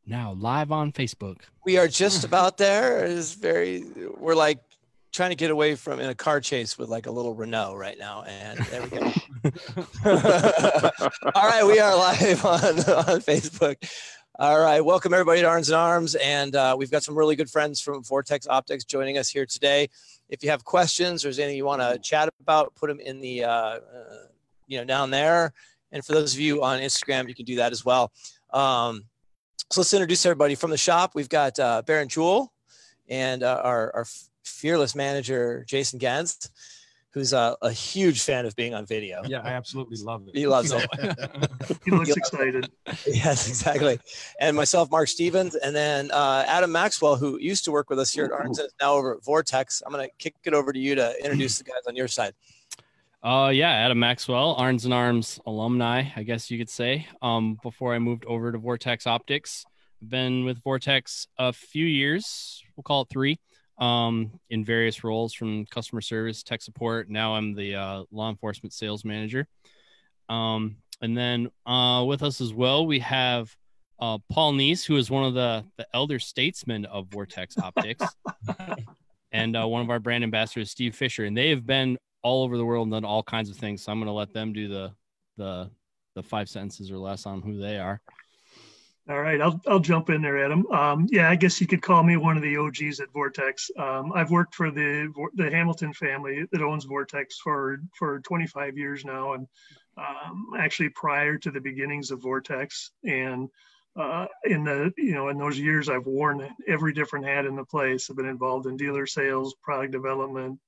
Now live on Facebook. We are just about there. We're like trying to get away from in a car chase with like a little Renault right now. And there we go. All right. We are live on Facebook. All right. Welcome everybody to Arnzen Arms. And we've got some really good friends from Vortex Optics joining us here today. If you have questions or there's anything you want to chat about, put them in the, down there. And for those of you on Instagram, you can do that as well. So let's introduce everybody from the shop. We've got Baron Jewel and our fearless manager, Jason Ganz, who's a huge fan of being on video. Yeah, I absolutely love it. He loves it. He looks excited. Yes, exactly. And myself, Mark Stevens, and then Adam Maxwell, who used to work with us here at Arnzen, now over at Vortex. I'm going to kick it over to you to introduce the guys on your side. Yeah, Adam Maxwell, Arnzen Arms alumni, I guess you could say. Before I moved over to Vortex Optics, I've been with Vortex a few years, we'll call it 3, in various roles from customer service, tech support. Now I'm the law enforcement sales manager. And then with us as well, we have Paul Neese, who is one of the elder statesmen of Vortex Optics, and one of our brand ambassadors, Steve Fisher, and they have been all over the world and done all kinds of things. So I'm going to let them do the 5 sentences or less on who they are. All right, I'll jump in there, Adam. Yeah, I guess you could call me one of the OGs at Vortex. I've worked for the Hamilton family that owns Vortex for 25 years now, and actually prior to the beginnings of Vortex. And in those years, I've worn every different hat in the place. I've been involved in dealer sales, product development.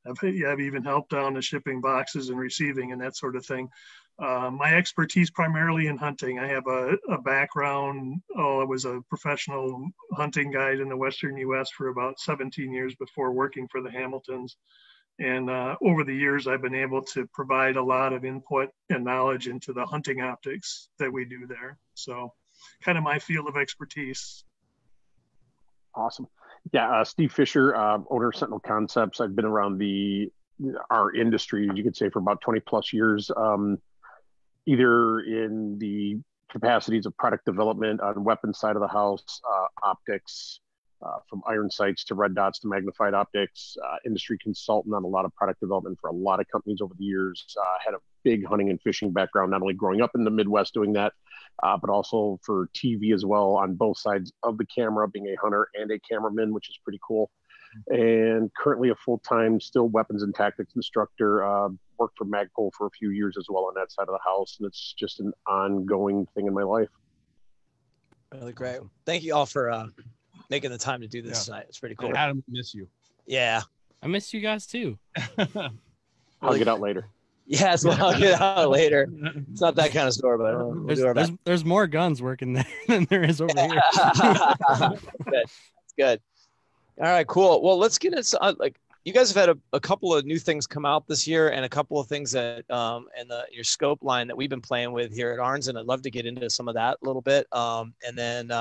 I've even helped on the shipping boxes and receiving and that sort of thing. My expertise primarily in hunting. I have a background. I was a professional hunting guide in the Western U.S. for about 17 years before working for the Hamiltons. And over the years, I've been able to provide a lot of input and knowledge into the hunting optics that we do there. So kind of my field of expertise. Awesome. Yeah, Steve Fisher, owner of Sentinel Concepts. I've been around our industry, you could say, for about 20 plus years, either in the capacities of product development on weapons side of the house, optics, from iron sights to red dots to magnified optics, industry consultant on a lot of product development for a lot of companies over the years. Had a big hunting and fishing background, not only growing up in the Midwest doing that, but also for TV as well on both sides of the camera, being a hunter and a cameraman, which is pretty cool. And currently a full-time still weapons and tactics instructor, worked for Magpul for a few years as well on that side of the house. And it's just an ongoing thing in my life. Really great. Thank you all for making the time to do this tonight. It's pretty cool. And Adam, miss you. Yeah. I miss you guys too. I'll get out later. Yes, well, I'll get out later. It's not that kind of store, but there's more guns working there than there is over here. Good. That's good. All right, cool. Well, let's get into you guys have had a couple of new things come out this year and a couple of things that in your scope line that we've been playing with here at Arnzen. I'd love to get into some of that a little bit. And then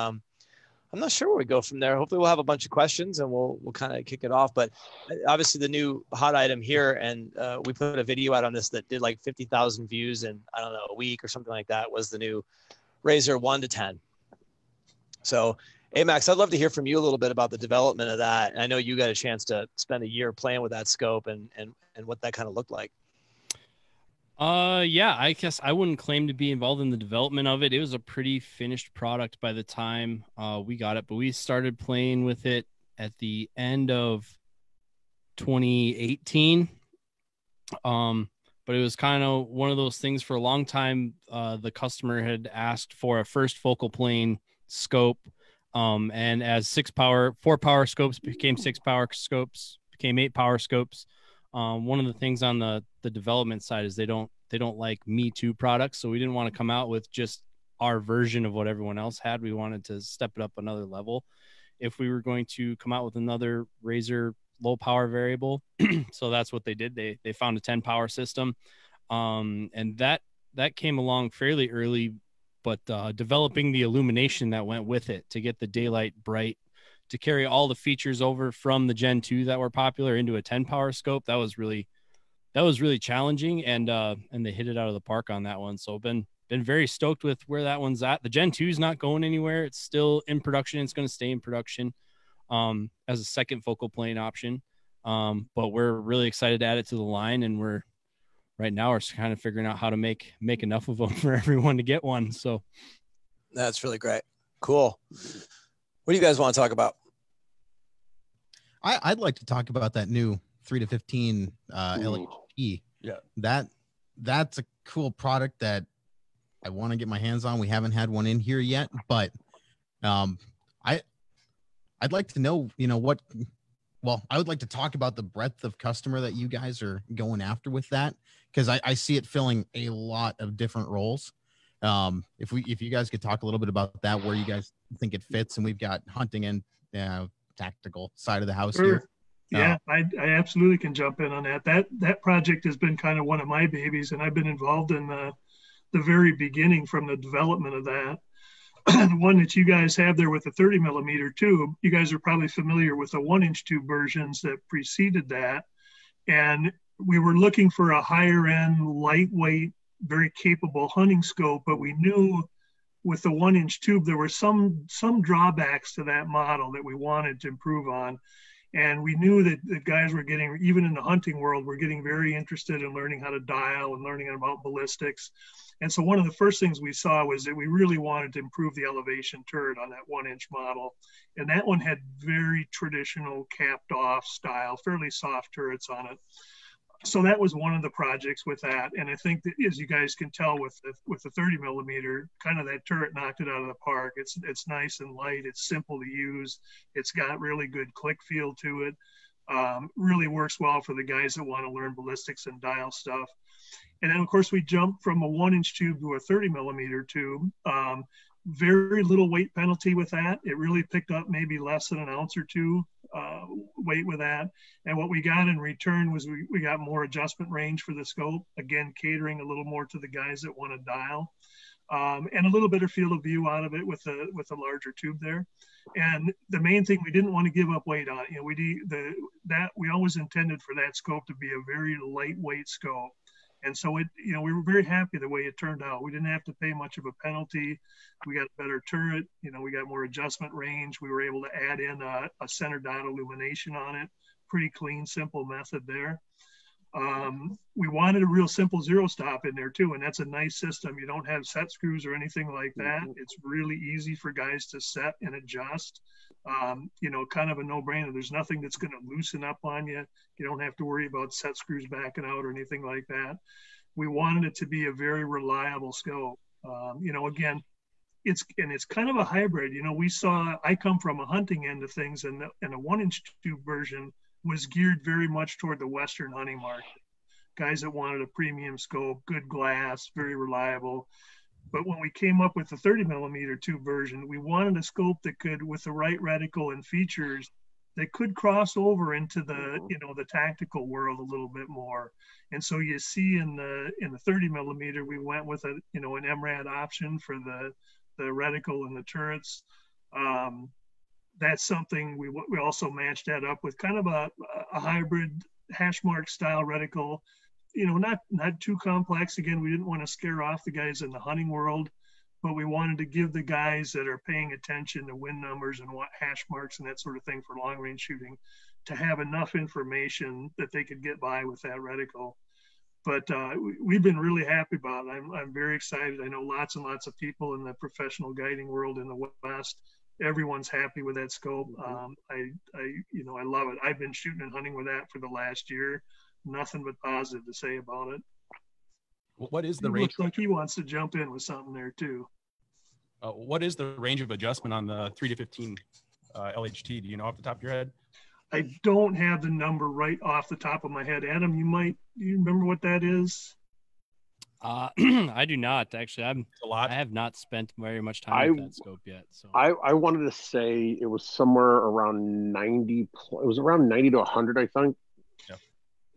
I'm not sure where we go from there. Hopefully we'll have a bunch of questions and we'll kind of kick it off. But obviously the new hot item here, and we put a video out on this that did like 50,000 views in, I don't know, a week or something like that, was the new Razor 1 to 10. So, hey, Max, I'd love to hear from you a little bit about the development of that. And I know you got a chance to spend a year playing with that scope and what that kind of looked like. Yeah, I guess I wouldn't claim to be involved in the development of it. It was a pretty finished product by the time we got it, but we started playing with it at the end of 2018. But it was kind of one of those things for a long time. The customer had asked for a first focal plane scope. And as 4 power scopes became 6 power scopes, became 8 power scopes. One of the things on the development side is they don't like Me Too products. So we didn't want to come out with just our version of what everyone else had. We wanted to step it up another level if we were going to come out with another Razor low power variable. So that's what they did. They found a 10 power system. And that came along fairly early, but developing the illumination that went with it to get the daylight bright, to carry all the features over from the Gen 2 that were popular into a 10 power scope, that was really challenging, and they hit it out of the park on that one. So been been very stoked with where that one's at. The Gen 2 is not going anywhere. It's still in production. It's going to stay in production as a second focal plane option. But we're really excited to add it to the line, and we're kind of figuring out how to make enough of them for everyone to get one. So that's really great. Cool. What do you guys want to talk about? I'd like to talk about that new 3 to 15 LHT. Yeah. That's a cool product that I want to get my hands on. We haven't had one in here yet, but I'd like to know, I would like to talk about the breadth of customer that you guys are going after with that, because I see it filling a lot of different roles. If you guys could talk a little bit about that, where you guys think it fits, and we've got hunting and tactical side of the house here. Yeah, I absolutely can jump in on that. That project has been kind of one of my babies, and I've been involved in the very beginning from the development of that. The one that you guys have there with the 30 millimeter tube, you guys are probably familiar with the 1-inch tube versions that preceded that. And we were looking for a higher end, lightweight, very capable hunting scope, but we knew with the 1-inch tube, there were some drawbacks to that model that we wanted to improve on. And we knew that the guys were getting, even in the hunting world, were getting very interested in learning how to dial and learning about ballistics. And so one of the first things we saw was that we really wanted to improve the elevation turret on that 1-inch model. And that one had very traditional capped off style, fairly soft turrets on it. So that was one of the projects with that. And I think that, as you guys can tell with the 30 millimeter, kind of that turret knocked it out of the park. It's nice and light. It's simple to use. It's got really good click feel to it. Really works well for the guys that want to learn ballistics and dial stuff. And then, of course, we jumped from a 1-inch tube to a 30 millimeter tube. Very little weight penalty with that. It really picked up maybe less than an ounce or two weight with that. And what we got in return was we got more adjustment range for the scope, again, catering a little more to the guys that want to dial, and a little better field of view out of it with a larger tube there. And the main thing, we didn't want to give up weight on it. We always intended for that scope to be a very lightweight scope. And so we were very happy the way it turned out. We didn't have to pay much of a penalty. We got a better turret. We got more adjustment range. We were able to add in a center dot illumination on it. Pretty clean, simple method there. We wanted a real simple zero stop in there too. And that's a nice system. You don't have set screws or anything like that. It's really easy for guys to set and adjust. Kind of a no-brainer. There's nothing that's going to loosen up on you. You don't have to worry about set screws backing out or anything like that. We wanted it to be a very reliable scope. Again, it's kind of a hybrid. I come from a hunting end of things, and a 1-inch tube version was geared very much toward the Western hunting market. Guys that wanted a premium scope, good glass, very reliable. But when we came up with the 30 millimeter tube version, we wanted a scope that could, with the right reticle and features, that could cross over into the tactical world a little bit more. And so you see in the 30 millimeter, we went with an MRAD option for the reticle and the turrets. That's something we also matched that up with kind of a hybrid hash mark style reticle. Not too complex. Again, we didn't want to scare off the guys in the hunting world, but we wanted to give the guys that are paying attention to win numbers and what hash marks and that sort of thing for long range shooting to have enough information that they could get by with that reticle. But we've been really happy about it. I'm very excited. I know lots and lots of people in the professional guiding world in the West. Everyone's happy with that scope. I love it. I've been shooting and hunting with that for the last year. Nothing but positive to say about it. What is the range? Looks like he wants to jump in with something there too. What is the range of adjustment on the 3 to 15 LHT? Do you know off the top of your head? I don't have the number right off the top of my head. Adam, you remember what that is? I do not actually. I have not spent very much time with that scope yet. So I wanted to say it was somewhere around 90. It was around 90 to 100, I think. Yeah.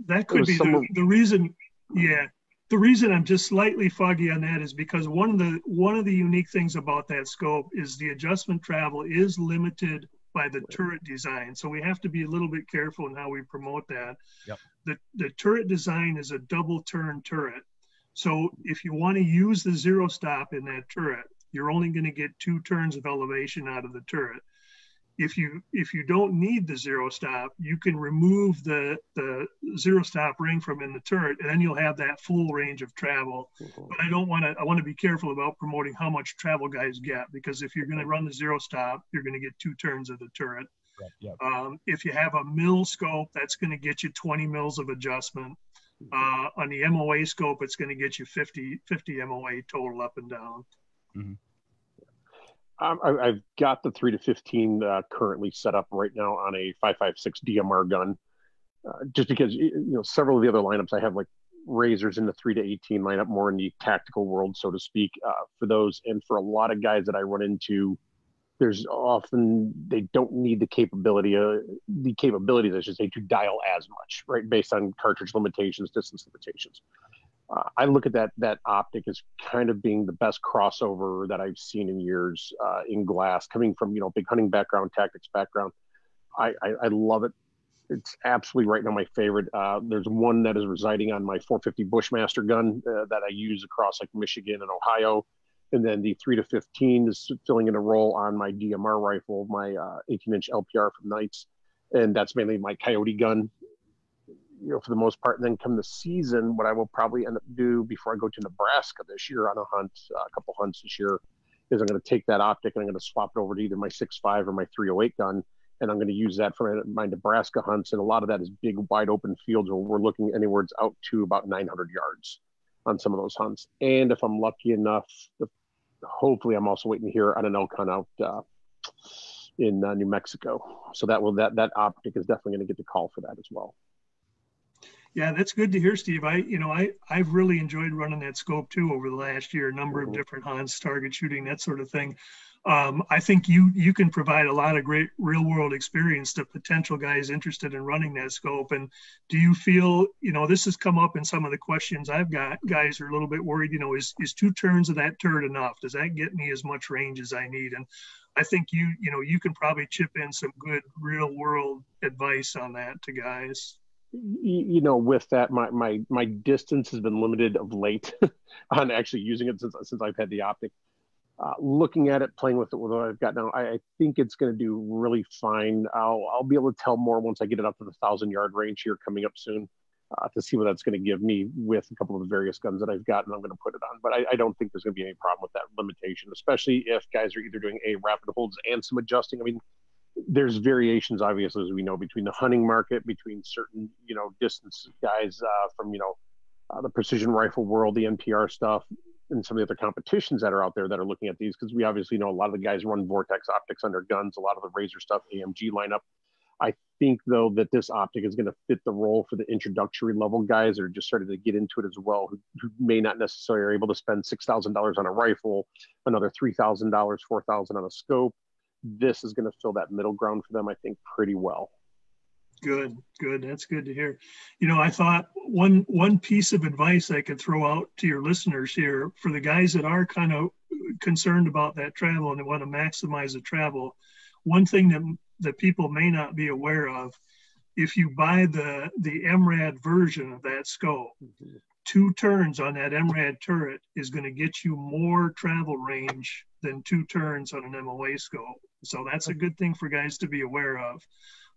That could be the reason. Yeah, the reason I'm just slightly foggy on that is because one of the unique things about that scope is the adjustment travel is limited by the turret design. So we have to be a little bit careful in how we promote that. Yep. The turret design is a double turn turret. So if you want to use the zero stop in that turret, you're only going to get 2 turns of elevation out of the turret. If you don't need the zero stop, you can remove the zero stop ring from in the turret, and then you'll have that full range of travel. But I want to be careful about promoting how much travel guys get, because if you're going to run the zero stop, you're going to get 2 turns of the turret. Right, yeah. If you have a mil scope, that's going to get you 20 mils of adjustment. On the MOA scope, it's going to get you 50 MOA total up and down. Mm-hmm. I've got the 3 to 15 currently set up right now on a 5.56 DMR gun, just because several of the other lineups I have, like razors in the 3 to 18 lineup, more in the tactical world, so to speak, for those. And for a lot of guys that I run into, there's often they don't need the capabilities, I should say, to dial as much, right, based on cartridge limitations, distance limitations. I look at that optic as kind of being the best crossover that I've seen in years in glass, coming from big hunting background, tactics background. I love it. It's absolutely right now my favorite. There's one that is residing on my 450 Bushmaster gun that I use across like Michigan and Ohio, and then the 3 to 15 is filling in a role on my DMR rifle, my 18-inch LPR from Knights, and that's mainly my Coyote gun. For the most part. And then come the season, what I will probably end up do before I go to Nebraska this year on a hunt, a couple hunts this year, is I'm going to take that optic and I'm going to swap it over to either my 6.5 or my 308 gun. And I'm going to use that for my Nebraska hunts. And a lot of that is big, wide open fields where we're looking anywhere out to about 900 yards on some of those hunts. And if I'm lucky enough, hopefully I'm also waiting to hear on an elk hunt out in New Mexico. So that optic is definitely going to get the call for that as well. Yeah, that's good to hear, Steve. I've really enjoyed running that scope too over the last year, a number of different hunts, target shooting, that sort of thing. I think you can provide a lot of great real world experience to potential guys interested in running that scope. And do you feel, this has come up in some of the questions I've got, guys are a little bit worried, is 2 turns of that turret enough? Does that get me as much range as I need? And I think you can probably chip in some good real world advice on that to guys. With that, my distance has been limited of late on actually using it since I've had the optic. Looking at it, playing with it, with what I've got now, I think it's going to do really fine. I'll be able to tell more once I get it up to the 1,000-yard range here coming up soon, to see what that's going to give me with a couple of the various guns that I've got, and I'm going to put it on. But I don't think there's going to be any problem with that limitation, especially if guys are either doing rapid holds and some adjusting. I mean, there's variations, obviously, as we know, between the hunting market, between certain, distance guys from, the precision rifle world, the NPR stuff, and some of the other competitions that are out there that are looking at these, because we obviously know a lot of the guys run Vortex optics on their guns, a lot of the Razor stuff, AMG lineup. I think, though, that this optic is going to fit the role for the introductory level guys that are just starting to get into it as well, who may not necessarily are able to spend $6,000 on a rifle, another $3,000, $4,000 on a scope. This is going to fill that middle ground for them, I think, pretty well. Good. That's good to hear. I thought one piece of advice I could throw out to your listeners here for the guys that are kind of concerned about that travel and they want to maximize the travel. One thing that people may not be aware of, if you buy the MRAD version of that scope, 2 turns on that MRAD turret is going to get you more travel range than 2 turns on an MOA scope. So that's a good thing for guys to be aware of.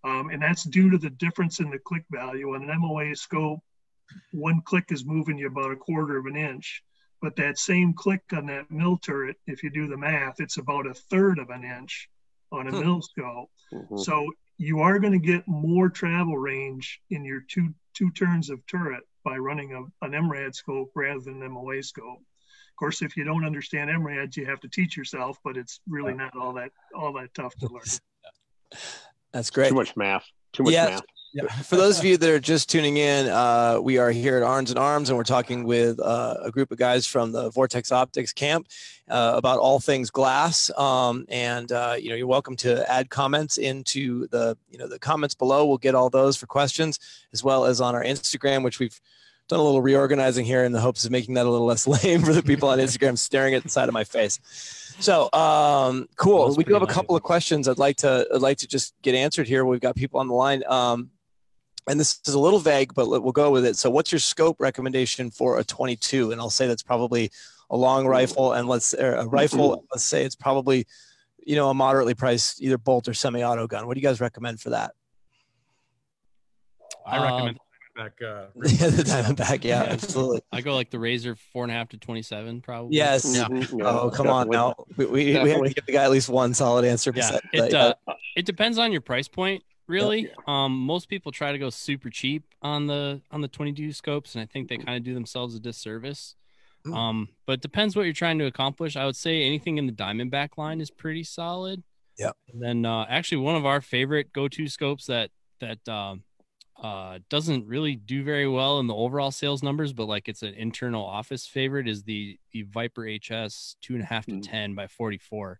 And that's due to the difference in the click value. On an MOA scope, 1 click is moving you about 1/4 of an inch. But that same click on that mill turret, if you do the math, it's about 1/3 of an inch on a mill scope. So you are going to get more travel range in your two turns of turret by running an MRAD scope rather than an MOA scope. Of course, if you don't understand MRADs, you have to teach yourself, but it's really not all that tough to learn. That's great. Too much math. Math. Yeah. For those of you that are just tuning in, we are here at Arnzen Arms, and we're talking with a group of guys from the Vortex Optics camp about all things glass. You're welcome to add comments into the comments below. We'll get all those for questions, as well as on our Instagram, which we've done a little reorganizing here in the hopes of making that a little less lame for the people on Instagram staring at the side of my face. So cool. We do have a couple of questions I'd like to just get answered here. We've got people on the line. and this is a little vague, but we'll go with it. So what's your scope recommendation for a 22? And I'll say that's probably a long rifle, and let's say it's probably, a moderately priced either bolt or semi-auto gun. What do you guys recommend for that? I recommend the Diamondback. Yeah, absolutely. I go like the Razor 4.5 to 27, probably. Yes. Yeah. Oh, come on now. We have to give the guy at least one solid answer. Yeah. It depends on your price point, really. Most people try to go super cheap on the 22 scopes, and I think they kind of do themselves a disservice. But it depends what you're trying to accomplish. I would say anything in the Diamondback line is pretty solid. Yeah. And then actually one of our favorite go-to scopes that doesn't really do very well in the overall sales numbers, but like it's an internal office favorite, is the Viper HS 2.5 to 10 by 44.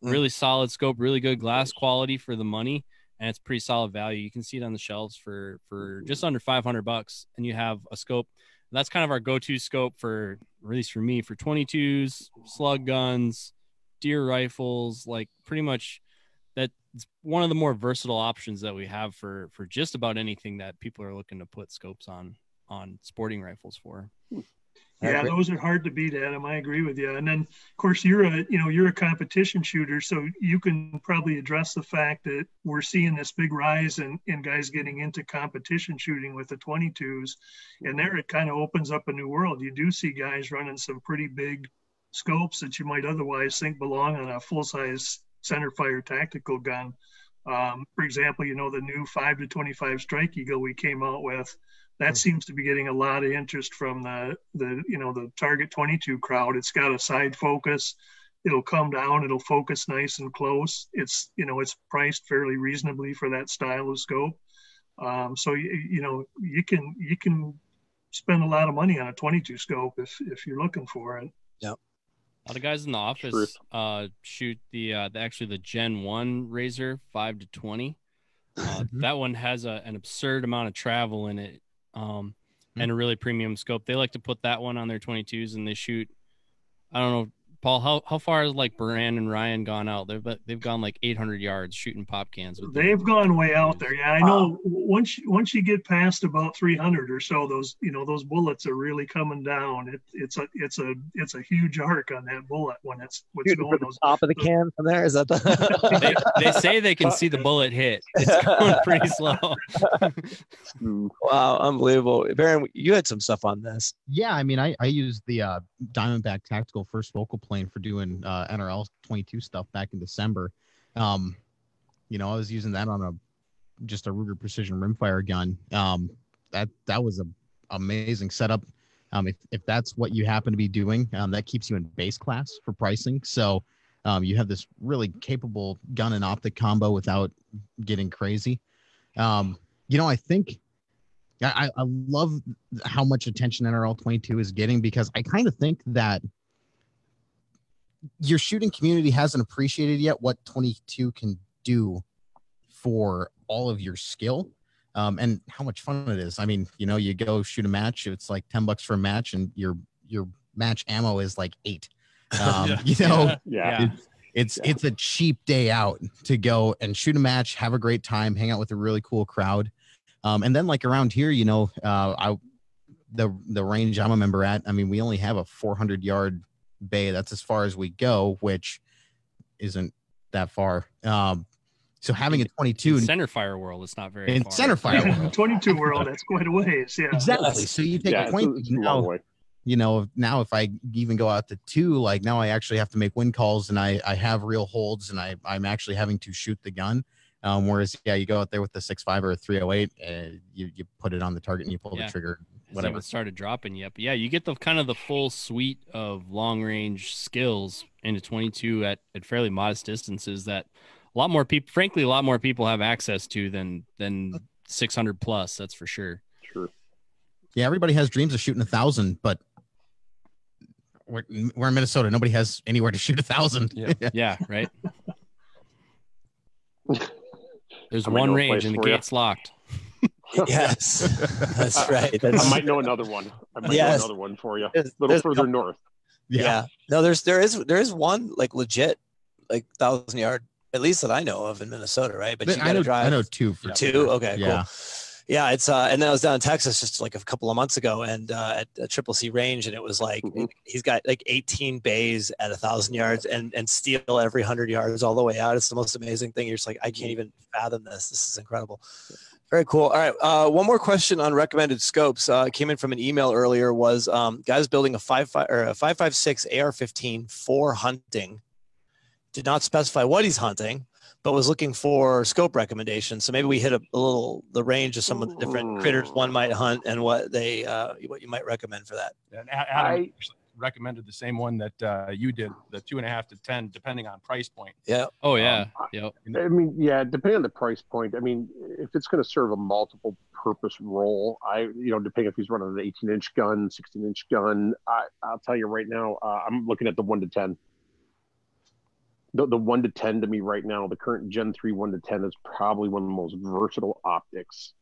Really solid scope, really good glass quality for the money, and it's pretty solid value. You can see it on the shelves for just under $500, and you have a scope. That's kind of our go-to scope for, at least for me, for 22s, slug guns, deer rifles, like pretty much. That's one of the more versatile options that we have for just about anything that people are looking to put scopes on sporting rifles for. Yeah, those are hard to beat, Adam. I agree with you. And then, of course, you're a competition shooter, so you can probably address the fact that we're seeing this big rise in guys getting into competition shooting with the 22s, and there it kind of opens up a new world. You do see guys running some pretty big scopes that you might otherwise think belong on a full-size center fire tactical gun. For example, the new 5 to 25 Strike Eagle we came out with, that seems to be getting a lot of interest from the target 22 crowd. It's got a side focus. It'll come down. It'll focus nice and close. It's priced fairly reasonably for that style of scope. So you can spend a lot of money on a 22 scope if you're looking for it. Yep. A lot of guys in the office shoot the Gen 1 Razor 5 to 20. That one has an absurd amount of travel in it, and a really premium scope. They like to put that one on their 22s, and they shoot, I don't know, Paul, how far has like Baran and Ryan gone out? They've gone like 800 yards shooting pop cans. They've gone way out there. Yeah, I know. Once you get past about 300 or so, those bullets are really coming down. It's a huge arc on that bullet when it's going those top of the can from there. Is that they say they can see the bullet hit. It's going pretty slow. Wow, unbelievable. Baron, you had some stuff on this. Yeah, I mean, I used the Diamondback Tactical first focal plane for doing NRL 22 stuff back in December. I was using that on just a Ruger Precision rimfire gun. That was a amazing setup. If that's what you happen to be doing, that keeps you in base class for pricing. So you have this really capable gun and optic combo without getting crazy. I think I love how much attention NRL 22 is getting, because I kind of think that your shooting community hasn't appreciated yet what 22 can do for all of your skill, and how much fun it is. I mean, you go shoot a match, it's like $10 for a match, and your match ammo is like $8. It's a cheap day out to go and shoot a match, have a great time, hang out with a really cool crowd. And then like around here, the range I'm a member at, I mean, we only have a 400-yard bay. That's as far as we go, which isn't that far. So having a 22 in center fire world, it's not very in far. Center fire world. 22 world, that's quite a ways. Yeah, exactly. So you take a 22 now if I even go out to 2, like now I actually have to make wind calls, and I have real holds, and I'm actually having to shoot the gun. Whereas you go out there with the 6.5 or a 308, you put it on the target and you pull the trigger. Whatever. It started dropping yet, but you get the kind of the full suite of long range skills into 22 at fairly modest distances that a lot more people have access to than 600 plus. That's for sure. Sure. Yeah, everybody has dreams of shooting 1,000, but we're in Minnesota. Nobody has anywhere to shoot 1,000. Yeah, right. There's one range and the gate's locked. Yes, that's right. I might know another one. Know another one for you. A little further north. Yeah. No, there is one like legit, like 1,000-yard, at least that I know of in Minnesota, right? But you got to drive. I know 2 for 2. Okay, yeah. Cool. Yeah, it's and then I was down in Texas just like a couple of months ago, and at a Triple C range, and it was like he's got like 18 bays at 1,000 yards, and steel every 100 yards all the way out. It's the most amazing thing. You're just like, I can't even fathom this. This is incredible. Very cool. All right, one more question on recommended scopes. Came in from an email earlier. Was guys building a 5.56 AR-15 for hunting. Did not specify what he's hunting, but was looking for scope recommendations. So maybe we hit a little the range of some of the different critters one might hunt and what you might recommend for that. And Adam recommended the same one that you did, the 2.5 to 10, depending on price point. Yeah. Oh yeah. Yep. I mean, yeah, depending on the price point. I mean, if it's going to serve a multiple purpose role, depending if he's running an 18-inch gun, 16-inch gun, I'll tell you right now, I'm looking at the 1 to 10. The 1 to 10 to me right now, the current Gen 3 1 to 10 is probably one of the most versatile optics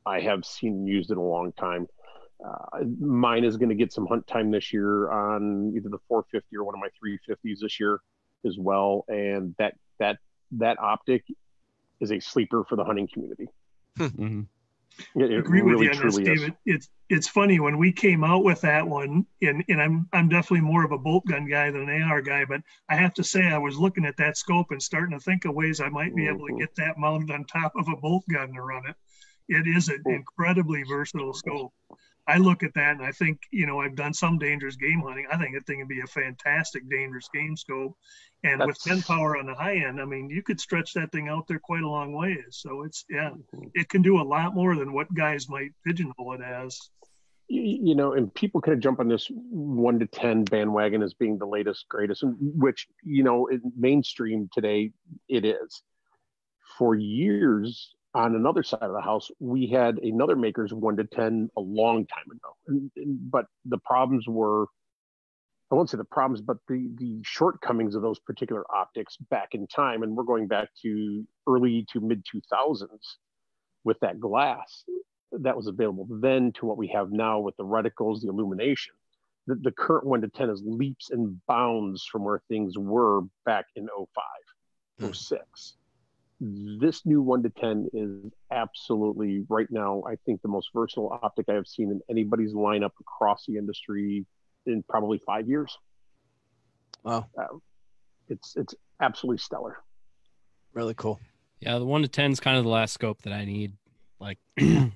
I have seen used in a long time. Mine is going to get some hunt time this year on either the 450 or one of my 350s this year as well. And that optic is a sleeper for the hunting community. Mm-hmm. I agree with you on this, David. It's funny when we came out with that one, and I'm definitely more of a bolt gun guy than an AR guy, but I have to say I was looking at that scope and starting to think of ways I might be able to get that mounted on top of a bolt gun to run it. It is an incredibly versatile scope. I look at that and I think, I've done some dangerous game hunting. I think that thing would be a fantastic dangerous game scope. And with 10 power on the high end, I mean, you could stretch that thing out there quite a long ways. So it can do a lot more than what guys might pigeonhole it as. And people kind of jump on this 1 to 10 bandwagon as being the latest, greatest, which, in mainstream today, it is. For years, on another side of the house, we had another maker's 1 to 10 a long time ago. But the problems were, I won't say the problems, but the shortcomings of those particular optics back in time, and we're going back to early to mid 2000s with that glass that was available then to what we have now with the reticles, the illumination. The current 1 to 10 is leaps and bounds from where things were back in 05, 06. This new 1 to 10 is absolutely right now, I think, the most versatile optic I have seen in anybody's lineup across the industry in probably 5 years. Wow. It's absolutely stellar. Really cool. Yeah, the 1 to 10 is kind of the last scope that I need. Like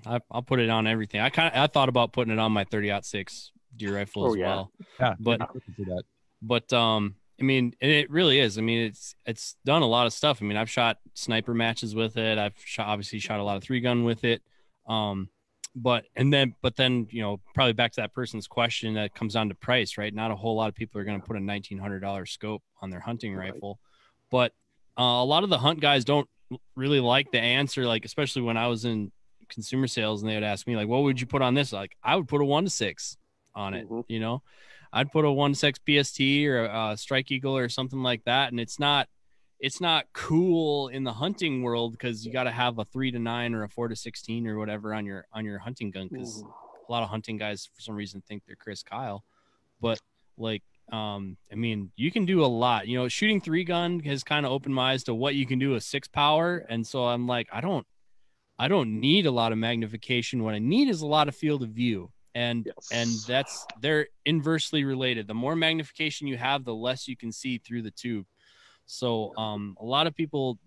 I'll put it on everything. I thought about putting it on my 30-06 deer rifle as well. Yeah, but I mean, it really is. I mean, it's done a lot of stuff. I mean, I've shot sniper matches with it. I've obviously shot a lot of 3-gun with it. But then, probably back to that person's question that comes down to price, right? Not a whole lot of people are going to put a $1,900 scope on their hunting rifle, but a lot of the hunt guys don't really like the answer. Like, especially when I was in consumer sales and they would ask me like, what would you put on this? Like, I would put a 1 to 6 on it. I'd put a 1 to 6 PST or a Strike Eagle or something like that. And it's not cool in the hunting world because you got to have a 3 to 9 or a 4 to 16 or whatever on your hunting gun. Cause a lot of hunting guys for some reason think they're Chris Kyle, but like, I mean, you can do a lot, shooting 3-gun has kind of opened my eyes to what you can do with 6 power. And so I'm like, I don't need a lot of magnification. What I need is a lot of field of view. And they're inversely related. The more magnification you have, the less you can see through the tube. So a lot of people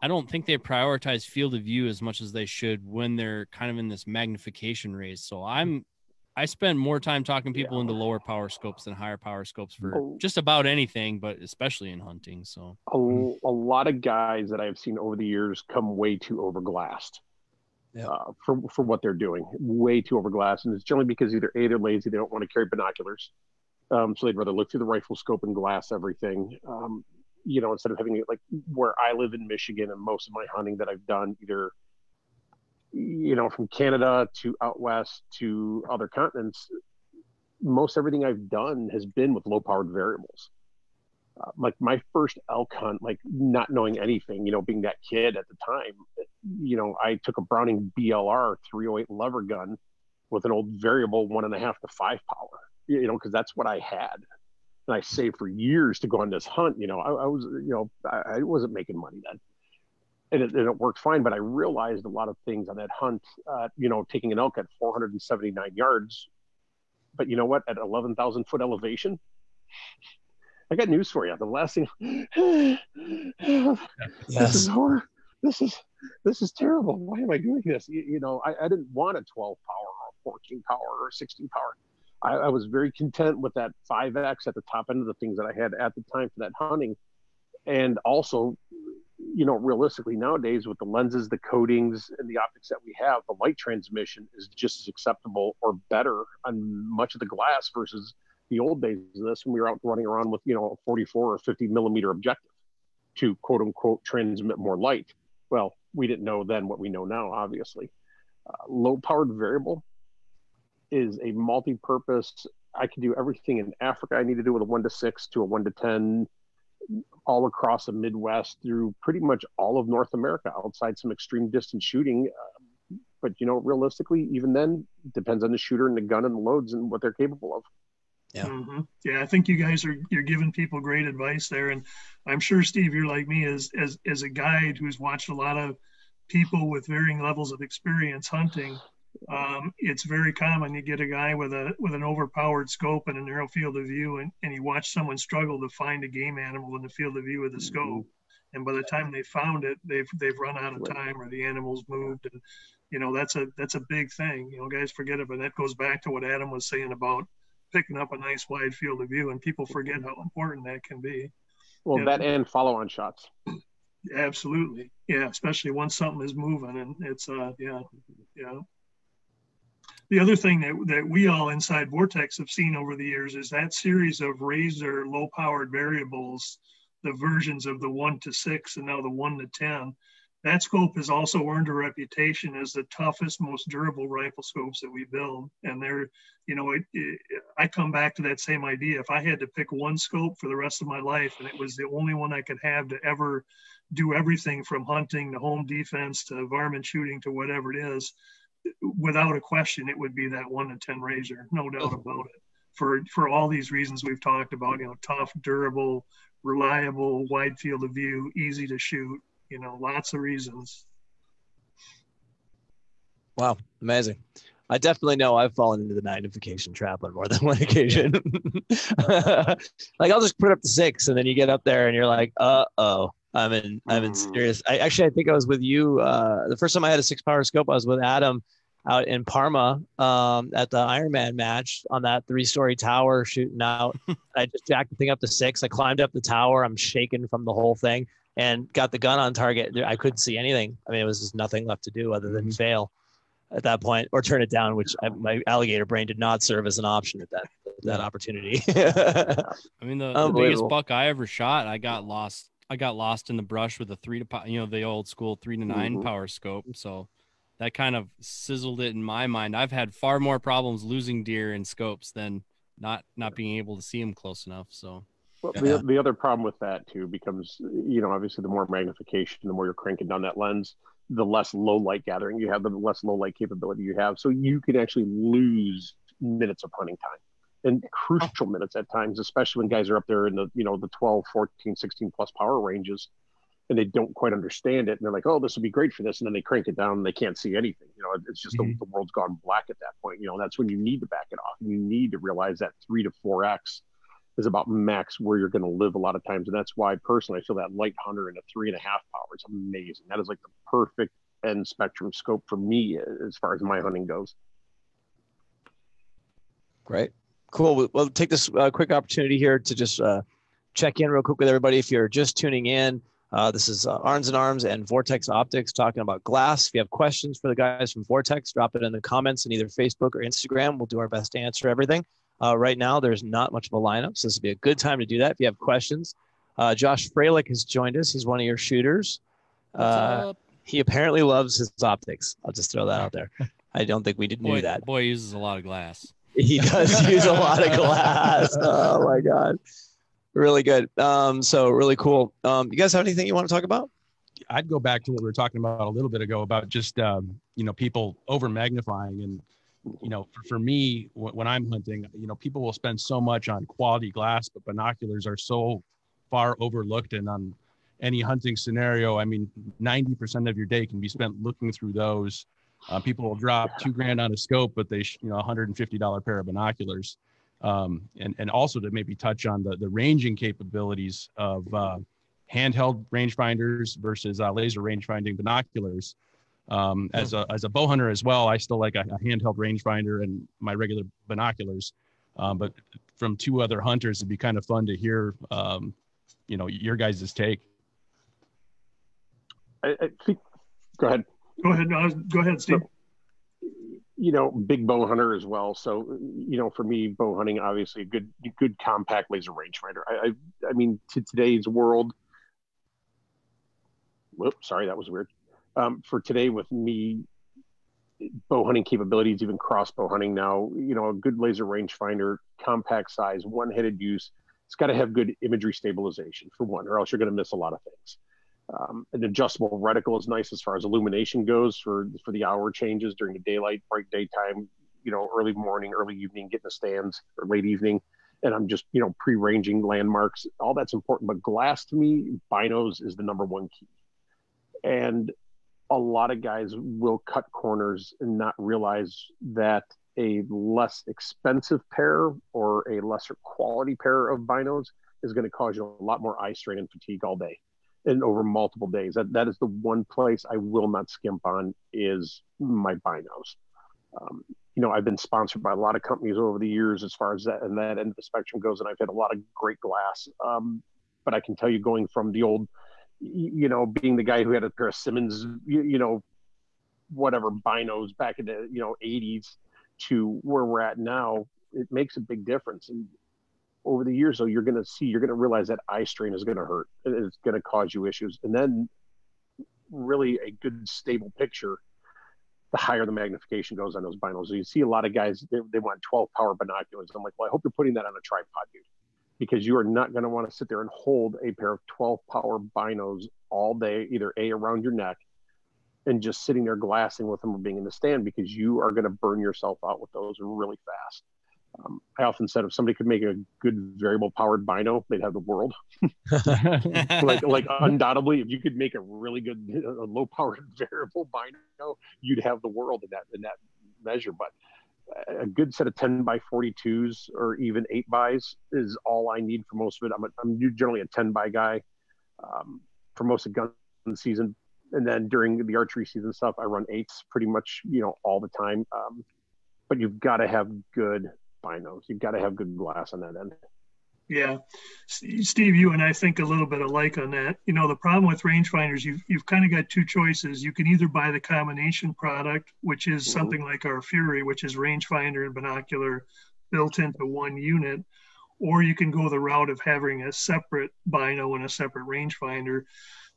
I don't think they prioritize field of view as much as they should when they're kind of in this magnification race. So I spend more time talking people into lower power scopes than higher power scopes for just about anything, but especially in hunting. So a lot of guys that I've seen over the years come way too overglassed. For what they're doing, way too overglassed. And it's generally because either A, they're lazy, they don't want to carry binoculars. So they'd rather look through the rifle scope and glass everything, instead of having it like where I live in Michigan and most of my hunting that I've done either, from Canada to out west to other continents, most everything I've done has been with low powered variables. Like my first elk hunt, like not knowing anything, being that kid at the time, I took a Browning BLR 308 lever gun with an old variable 1.5 to 5 power, because that's what I had. And I saved for years to go on this hunt. I was, I wasn't making money then. and it worked fine. But I realized a lot of things on that hunt, taking an elk at 479 yards. But you know what? At 11,000 foot elevation, I got news for you. The last thing, this is horror. This is terrible. Why am I doing this? I didn't want a 12 power or 14 power or 16 power. I was very content with that 5X at the top end of the things that I had at the time for that hunting. And also, realistically nowadays with the lenses, the coatings, and the optics that we have, the light transmission is just as acceptable or better on much of the glass versus the old days of this when we were out running around with, a 44 or 50 millimeter objective to quote unquote transmit more light. Well, we didn't know then what we know now, obviously. Low powered variable is a multi-purpose. I can do everything in Africa I need to do with a 1-6 to a 1-10 all across the Midwest through pretty much all of North America outside some extreme distance shooting. But realistically, even then, it depends on the shooter and the gun and the loads and what they're capable of. Yeah. Mm-hmm. Yeah, I think you guys you're giving people great advice there, and I'm sure, Steve, you're like me as a guide who's watched a lot of people with varying levels of experience hunting. It's very common you get a guy with an overpowered scope and a narrow field of view, and you watch someone struggle to find a game animal in the field of view of the scope, and by the time they found it, they've run out of time or the animal's moved, and that's a big thing. Guys forget it, but that goes back to what Adam was saying about picking up a nice wide field of view, and people forget how important that can be. Well, that and follow-on shots. Absolutely, yeah. Especially once something is moving, and it's yeah. The other thing that we all inside Vortex have seen over the years is that series of Razor low-powered variables, the versions of the 1-6 and now the 1-10. That scope has also earned a reputation as the toughest, most durable rifle scopes that we build. And they're, I come back to that same idea. If I had to pick one scope for the rest of my life, and it was the only one I could have to ever do everything from hunting to home defense to varmint shooting to whatever it is, without a question, it would be that 1-10 Razor, no doubt about it. For all these reasons we've talked about, tough, durable, reliable, wide field of view, easy to shoot. Lots of reasons. Wow, amazing. I definitely know I've fallen into the magnification trap on more than one occasion. Like I'll just put up the 6 and then you get up there and you're like, I'm in serious. I think I was with you. The first time I had a 6-power scope, I was with Adam out in Parma at the Ironman match on that 3-story tower shooting out. I just jacked the thing up to 6. I climbed up the tower. I'm shaking from the whole thing. And got the gun on target. I couldn't see anything. I mean, it was just nothing left to do other than fail at that point or turn it down, which my alligator brain did not serve as an option at that opportunity. I mean, the biggest buck I ever shot, I got lost in the brush with a 3 the old school 3-9 power scope. So that kind of sizzled it in my mind. I've had far more problems losing deer in scopes than not being able to see them close enough. So. Well, the other problem with that too becomes, obviously the more magnification, the more you're cranking down that lens, the less low light gathering you have, the less low light capability you have. So you can actually lose minutes of hunting time and crucial minutes at times, especially when guys are up there in the, the 12, 14, 16 plus power ranges and they don't quite understand it. And they're like, oh, this would be great for this. And then they crank it down and they can't see anything. It's just the world's gone black at that point. That's when you need to back it off. You need to realize that 3 to 4X is about max where you're going to live a lot of times. And that's why personally, I feel that Light Hunter in a 3.5 power is amazing. That is like the perfect end spectrum scope for me as far as my hunting goes. Great. Cool. We'll take this quick opportunity here to just check in real quick with everybody. If you're just tuning in, this is Arnzen Arms and Vortex Optics talking about glass. If you have questions for the guys from Vortex, drop it in the comments in either Facebook or Instagram. We'll do our best to answer everything. Right now, there's not much of a lineup, so this would be a good time to do that if you have questions. Josh Freilich has joined us. He's one of your shooters. He apparently loves his optics. I'll just throw that out there. I don't think we knew that. Boy uses a lot of glass. He does use a lot of glass. Oh, my God. Really good. So really cool. You guys have anything you want to talk about? I'd go back to what we were talking about a little bit ago about just, people over magnifying and, for me, when I'm hunting, people will spend so much on quality glass, but binoculars are so far overlooked and on, any hunting scenario, I mean, 90% of your day can be spent looking through those. People will drop $2,000 on a scope, but they, $150 pair of binoculars. And also to maybe touch on the ranging capabilities of handheld rangefinders versus laser rangefinding binoculars. As a bow hunter as well, I still like a handheld rangefinder and my regular binoculars. But from two other hunters, it'd be kind of fun to hear, your guys' take. I think, go ahead. Go ahead. No, go ahead, Steve. So, big bow hunter as well. So, for me, bow hunting, obviously a good compact laser rangefinder. I mean, to today's world, whoops, sorry, that was weird. For today with me, bow hunting capabilities, even crossbow hunting now, a good laser rangefinder, compact size, one-headed use. It's got to have good imagery stabilization for one, or else you're going to miss a lot of things. An adjustable reticle is nice as far as illumination goes for the hour changes during the daylight, bright daytime, early morning, early evening, getting the stands, or late evening. And I'm just, pre-ranging landmarks. All that's important. But glass to me, binos is the number one key. And a lot of guys will cut corners and not realize that a less expensive pair or a lesser quality pair of binos is going to cause you a lot more eye strain and fatigue all day and over multiple days. That is the one place I will not skimp on is my binos. I've been sponsored by a lot of companies over the years as far as that and that end of the spectrum goes, and I've had a lot of great glass. But I can tell you, going from the old, being the guy who had a pair of Simmons, whatever binos back in the 80s to where we're at now, it makes a big difference. And over the years, though, you're going to realize that eye strain is going to hurt. It's going to cause you issues. And then really a good stable picture, the higher the magnification goes on those binos. So you see a lot of guys, they want 12 power binoculars. I'm like, well, I hope you're putting that on a tripod, dude, because you are not going to want to sit there and hold a pair of 12 power binos all day, either around your neck and just sitting there glassing with them or being in the stand, because you are going to burn yourself out with those really fast. I often said if somebody could make a good variable powered bino, they'd have the world. like undoubtedly, if you could make a really good low powered variable bino, you'd have the world in that measure. But a good set of 10 by 42s or even 8 bys is all I need for most of it. I'm generally a 10 by guy for most of gun season. And then during the archery season stuff, I run 8s pretty much, all the time. But you've got to have good binos. You've got to have good glass on that end. Yeah. Steve, you and I think a little bit alike on that. The problem with rangefinders, you've kind of got two choices. You can either buy the combination product, which is something like our Fury, which is rangefinder and binocular built into one unit, or you can go the route of having a separate bino and a separate rangefinder.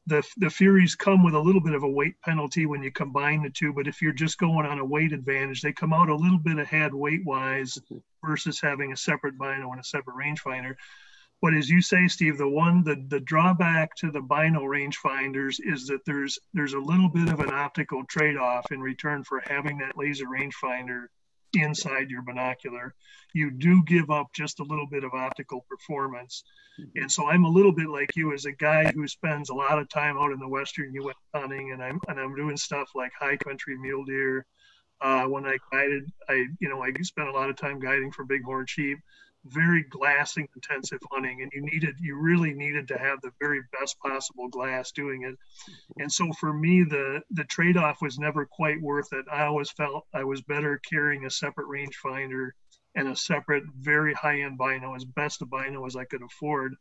The Furies come with a little bit of a weight penalty when you combine the two, but if you're just going on a weight advantage, they come out a little bit ahead weight-wise versus having a separate bino and a separate rangefinder. But as you say, Steve, the drawback to the bino rangefinders is that there's a little bit of an optical trade-off in return for having that laser rangefinder inside your binocular. You do give up just a little bit of optical performance. And so I'm a little bit like you, as a guy who spends a lot of time out in the Western U.S. hunting, and I'm doing stuff like high country mule deer. When I guided, I spent a lot of time guiding for bighorn sheep, very glassing intensive hunting, and you really needed to have the very best possible glass doing it. And so for me, the trade-off was never quite worth it. I always felt I was better carrying a separate rangefinder and a separate very high-end bino, as best a bino as I could afford.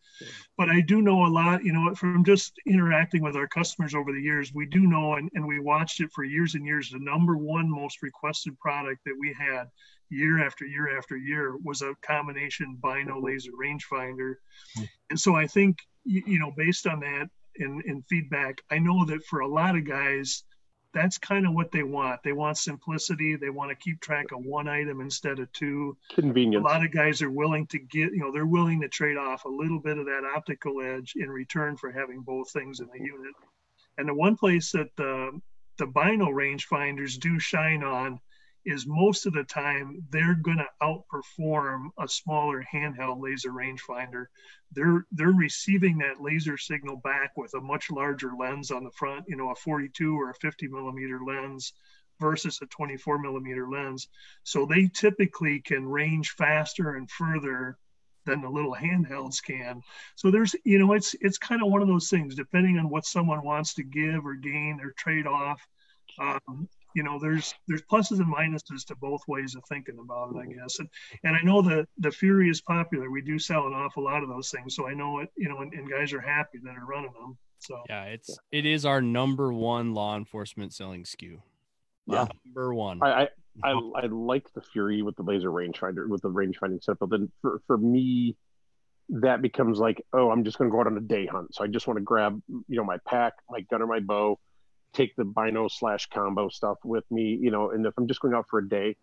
But I do know a lot, from just interacting with our customers over the years, we do know, and we watched it for years and years, the number one most requested product that we had year after year after year was a combination bino laser rangefinder. And so I think, based on that and feedback, I know that for a lot of guys, that's kind of what they want. They want simplicity. They want to keep track of one item instead of two. Convenience. A lot of guys are willing to they're willing to trade off a little bit of that optical edge in return for having both things in the unit. And the one place that the bino rangefinders do shine on is most of the time they're going to outperform a smaller handheld laser rangefinder. They're receiving that laser signal back with a much larger lens on the front, you know, a 42 or a 50 millimeter lens versus a 24 millimeter lens. So they typically can range faster and further than the little handhelds can. So there's, you know, it's kind of one of those things, depending on what someone wants to give or gain or trade off. You know, there's pluses and minuses to both ways of thinking about it, I guess. And I know the Fury is popular. We do sell an awful lot of those things. So I know it, you know, and guys are happy that are running them. So yeah, it is our number one law enforcement selling SKU. Yeah. Number one. I like the Fury with the laser rangefinder, with the rangefinding setup. But then for me, that becomes like, oh, I'm just going to go out on a day hunt. So I just want to grab, you know, my pack, my gun or my bow, take the bino/combo stuff with me, you know, and if I'm just going out for a day,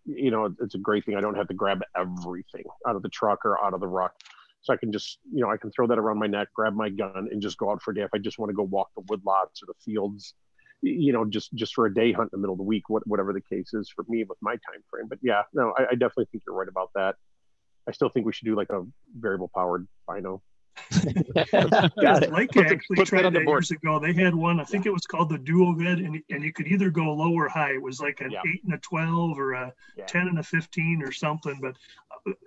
you know, it's a great thing. I don't have to grab everything out of the truck or out of the ruck. So I can just, you know, I can throw that around my neck, grab my gun and just go out for a day. If I just want to go walk the woodlots or the fields, you know, just for a day hunt in the middle of the week, whatever the case is for me with my time frame. But yeah, no, I definitely think you're right about that. I still think we should do like a variable powered bino. Got it. Leica actually tried that years ago. They had one, I think it was called the Duo Vid, and you could either go low or high. It was like an 8 and a 12 or a 10 and a 15 or something. But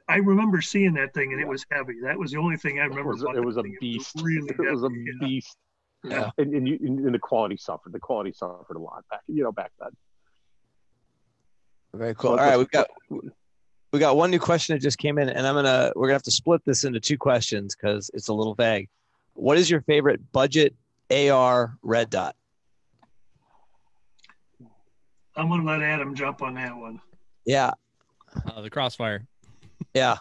I remember seeing that thing, and it was heavy. That was the only thing I remember. It was a beast. It was a beast. Yeah. And the quality suffered. The quality suffered a lot back then. Very cool. All right, we got one new question that just came in, and we're gonna have to split this into two questions because it's a little vague. What is your favorite budget AR red dot? I'm gonna let Adam jump on that one. Yeah. The Crossfire. Yeah.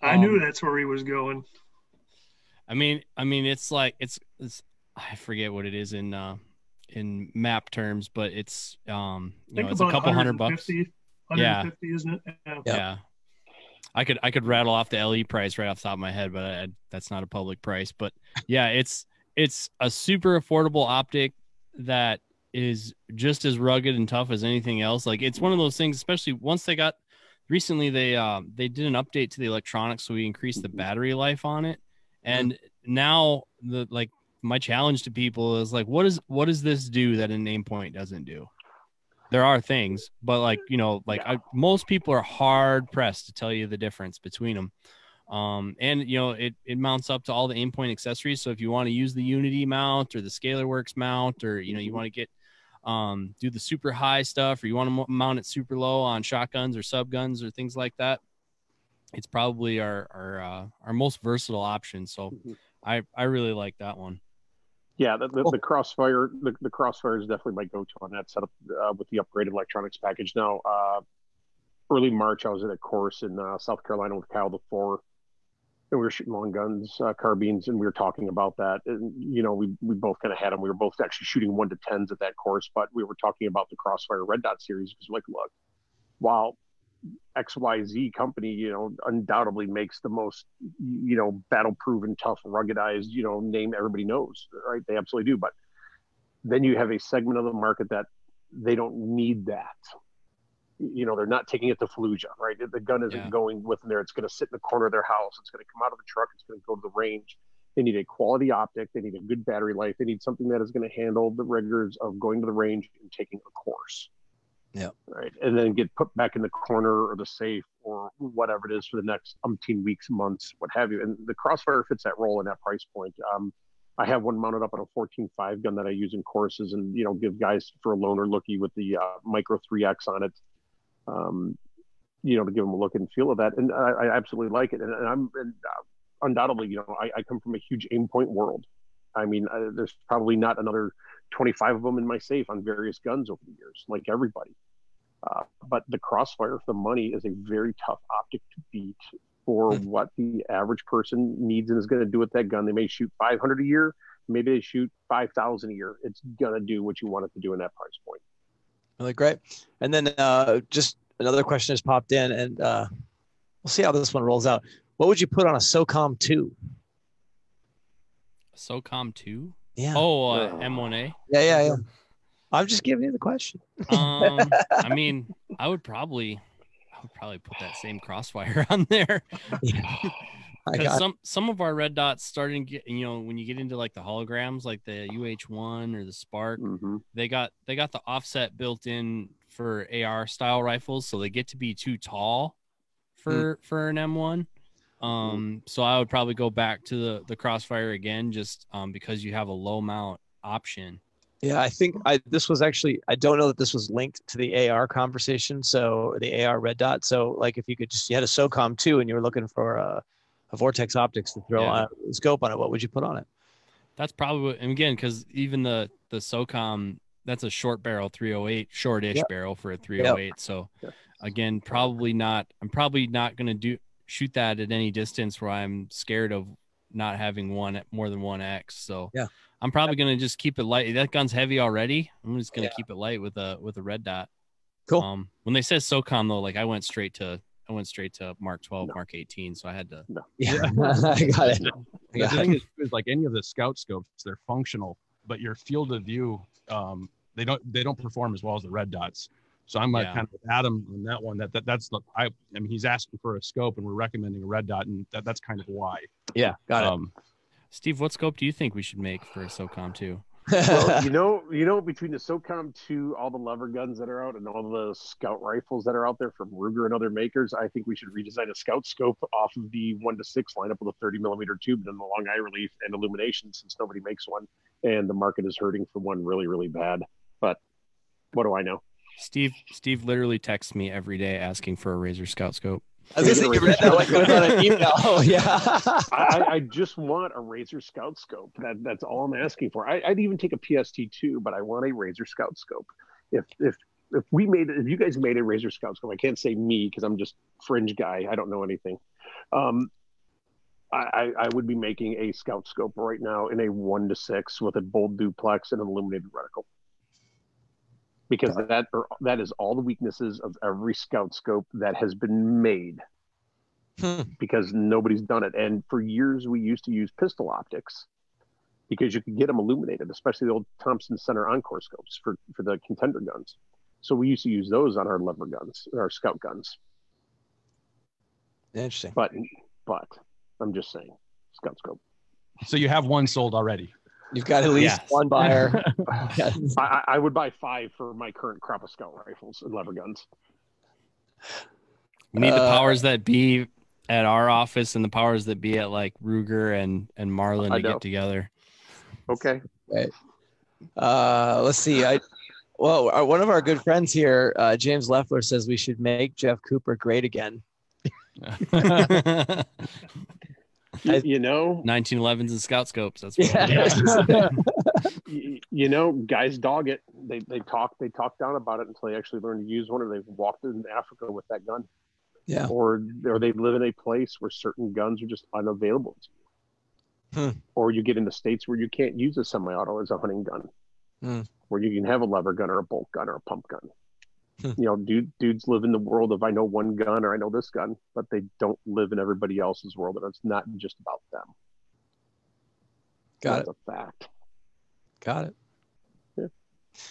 I knew that's where he was going. I mean, it's like it's I forget what it is in map terms, but it's you know, it's a couple $100. 150, isn't it? Yeah. I could rattle off the LE price right off the top of my head, but that's not a public price. But yeah, it's a super affordable optic that is just as rugged and tough as anything else. Like it's one of those things, especially once they did an update to the electronics, so we increased the battery life on it. And now my challenge to people is like, what does this do that an aim point doesn't do? There are things, but most people are hard pressed to tell you the difference between them. And you know, it mounts up to all the aim point accessories. So if you want to use the Unity mount or the ScalarWorks mount, or you know, you want to get do the super high stuff, or you want to mount it super low on shotguns or subguns or things like that, it's probably our most versatile option. So I really like that one. Yeah, the Crossfire, the Crossfire is definitely my go-to on that setup with the upgraded electronics package. Now, early March, I was at a course in South Carolina with Kyle the Four, and we were shooting long guns, carbines, and we were talking about that. And you know, we both kind of had them. We were both actually shooting 1 to 10s at that course, but we were talking about the Crossfire Red Dot series because, like, look, while XYZ company, you know, undoubtedly makes the most, you know, battle-proven, tough, ruggedized, you know, name everybody knows, right? They absolutely do. But then you have a segment of the market that they don't need that. You know, they're not taking it to Fallujah, right? The gun isn't going with them there. It's going to sit in the corner of their house. It's going to come out of the truck. It's going to go to the range. They need a quality optic. They need a good battery life. They need something that is going to handle the rigors of going to the range and taking a course. Yeah. Right. And then get put back in the corner or the safe or whatever it is for the next umpteen weeks, months, what have you. And the Crossfire fits that role in that price point. I have one mounted up on a 14.5 gun that I use in courses and, you know, give guys for a loaner looky with the Micro 3X on it, you know, to give them a look and feel of that. And I absolutely like it. And undoubtedly, you know, I come from a huge aim point world. I mean, there's probably not another 25 of them in my safe on various guns over the years, like everybody. But the Crossfire for the money is a very tough optic to beat for what the average person needs and is going to do with that gun. They may shoot 500 a year. Maybe they shoot 5,000 a year. It's going to do what you want it to do in that price point. Really great. And then just another question has popped in, and we'll see how this one rolls out. What would you put on a SOCOM 2? SOCOM 2? Yeah. Oh, M1A? Yeah. I'm just giving you the question. I mean, I would probably put that same crossfire on there. Because some of our red dots starting to get, when you get into like the holograms, like the UH-1 or the Spark, they got the offset built in for AR style rifles, so they get to be too tall for an M1. So I would probably go back to the crossfire again, just because you have a low mount option. Yeah, I think this was actually, I don't know that this was linked to the AR conversation. So the AR red dot. So like if you had a SOCOM 2 and you were looking for a Vortex optics to throw a scope on it, what would you put on it? That's probably, and again, because even the SOCOM, that's a short barrel 308, shortish barrel for a 308. So again, I'm probably not going to shoot that at any distance where I'm scared of not having more than one X. So I'm probably going to just keep it light. That gun's heavy already. I'm just going to keep it light with a red dot. Cool. When they said SOCOM though, like I went straight to Mark 12, Mark 18. So I had to. Yeah, I got it. The thing is like any of the scout scopes, they're functional, but your field of view, they don't perform as well as the red dots. So I'm kind of with Adam on that one. That's I mean, he's asking for a scope, and we're recommending a red dot, and that's kind of why. Yeah, got it. Steve, what scope do you think we should make for a SOCOM 2? Well, between the SOCOM 2, all the lever guns that are out, and all the scout rifles that are out there from Ruger and other makers, I think we should redesign a scout scope off of the 1-6 lineup with a 30mm tube and the long eye relief and illumination, since nobody makes one, and the market is hurting for one really, really bad. But what do I know? Steve literally texts me every day asking for a Razor Scout scope. I was going to say you read that like it was on an email. Oh yeah. I just want a Razor Scout scope. That's all I'm asking for. I'd even take a PST2, but I want a Razor Scout scope. If you guys made a Razor Scout scope, I can't say me because I'm just fringe guy. I don't know anything. I would be making a Scout scope right now in a 1-6 with a bold duplex and an illuminated reticle. Because that is all the weaknesses of every scout scope that has been made, because nobody's done it. And for years, we used to use pistol optics because you could get them illuminated, especially the old Thompson Center Encore scopes for the contender guns. So we used to use those on our lever guns, our scout guns. Interesting. But I'm just saying, scout scope. So you have one sold already. You've got at least one buyer. I would buy 5 for my current crop of scout rifles and lever guns. We need the powers that be at our office and the powers that be at like Ruger and Marlin to get together. Okay. Right. Let's see. One of our good friends here, James Leffler, says we should make Jeff Cooper great again. 1911s and scout scopes. That's what guys dog it. They talk down about it until they actually learn to use one, or they've walked in Africa with that gun. Yeah. Or they live in a place where certain guns are just unavailable to you. Or you get into states where you can't use a semi-auto as a hunting gun. Where you can have a lever gun or a bolt gun or a pump gun. Dudes live in the world of I know one gun or I know this gun, but they don't live in everybody else's world, and it's not just about them. That's a fact. Got it. Yeah.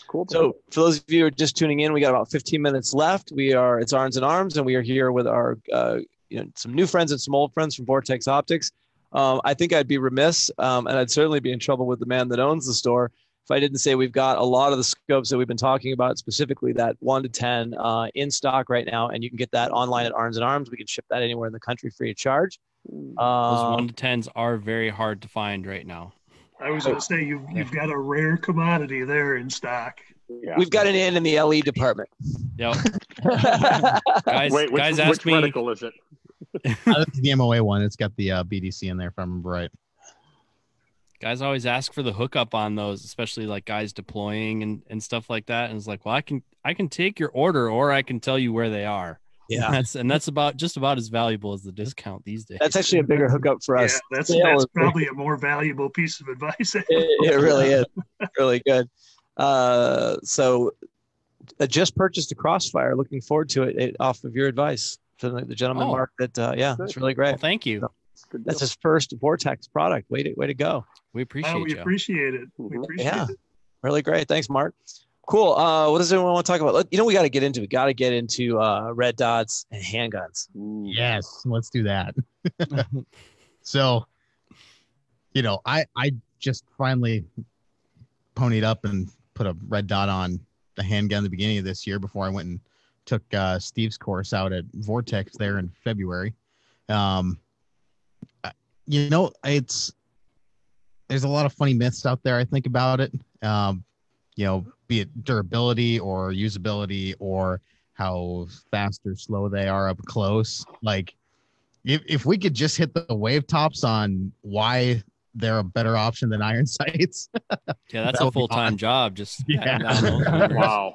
Cool. So for those of you who are just tuning in, we got about 15 minutes left. It's Arnzen Arms, and we are here with our some new friends and some old friends from Vortex Optics. I think I'd be remiss, and I'd certainly be in trouble with the man that owns the store if I didn't say we've got a lot of the scopes that we've been talking about, specifically that 1-10 in stock right now. And you can get that online at Arnzen Arms. We can ship that anywhere in the country free of charge. Those 1-10s are very hard to find right now. I was going to say, you've got a rare commodity there in stock. Yeah. We've got an in the LE department. Yep. Which reticle is it? That's the MOA one. It's got the BDC in there, if I remember right. Guys always ask for the hookup on those, especially like guys deploying and stuff like that. And it's like, well, I can take your order, or I can tell you where they are. Yeah, that's about as valuable as the discount these days. That's actually a bigger hookup for us. Yeah, that's probably a more valuable piece of advice. It really is. Really good. So I just purchased a Crossfire. Looking forward to it off of your advice to the gentleman, Mark. It's really great. Well, thank you. So, that's his first Vortex product. Way to go. We appreciate it. We appreciate it. Really great. Thanks, Mark. Cool. What does everyone want to talk about? You know, we got to get into. We got to get into red dots and handguns. Yes, let's do that. So, I just finally ponied up and put a red dot on the handgun at the beginning of this year before I went and took Steve's course out at Vortex there in February. There's a lot of funny myths out there, I think, about it. Be it durability or usability or how fast or slow they are up close. Like, if we could just hit the wave tops on why they're a better option than iron sights. Yeah, that's a full-time job. Just wow.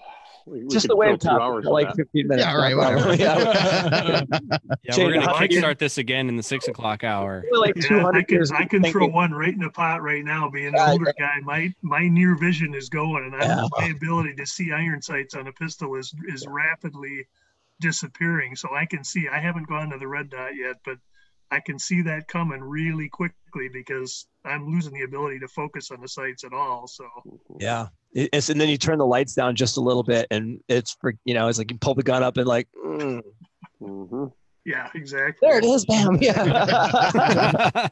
Just the wave top, like 15 minutes. Yeah, right. Whatever. Yeah, we're gonna kickstart this again in the 6 o'clock hour. Like I can throw one right in the pot right now. Being an older guy, my near vision is going, and my ability to see iron sights on a pistol is rapidly disappearing. So I can see. I haven't gone to the red dot yet, but I can see that coming really quickly because I'm losing the ability to focus on the sights at all. So yeah. And then you turn the lights down just a little bit, and it's it's like you pull the gun up and like, yeah, exactly. There it is, bam. Yeah.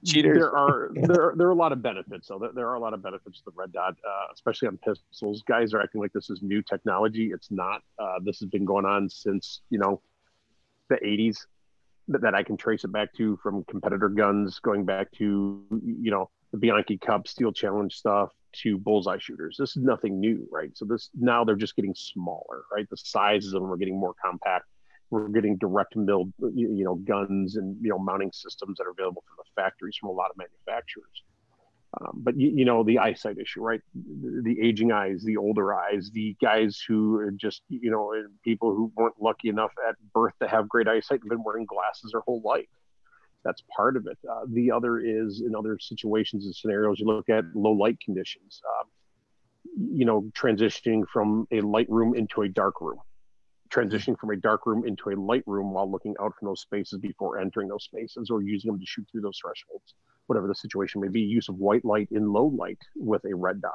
Cheaters. There are a lot of benefits. So there are a lot of benefits to the red dot, especially on pistols. Guys are acting like this is new technology. It's not. This has been going on since the 80s. That I can trace it back to, from competitor guns, going back to the Bianchi Cup, Steel Challenge stuff, to bullseye shooters. This is nothing new, right? So now they're just getting smaller, right? The sizes of them are getting more compact. We're getting direct milled, guns and mounting systems that are available from the factories from a lot of manufacturers. But the eyesight issue, right? The aging eyes, the older eyes, the guys who are just people who weren't lucky enough at birth to have great eyesight and been wearing glasses their whole life. That's part of it. The other is, in other situations and scenarios, you look at low light conditions, transitioning from a light room into a dark room, transitioning from a dark room into a light room while looking out from those spaces before entering those spaces, or using them to shoot through those thresholds, whatever the situation may be. Use of white light in low light with a red dot.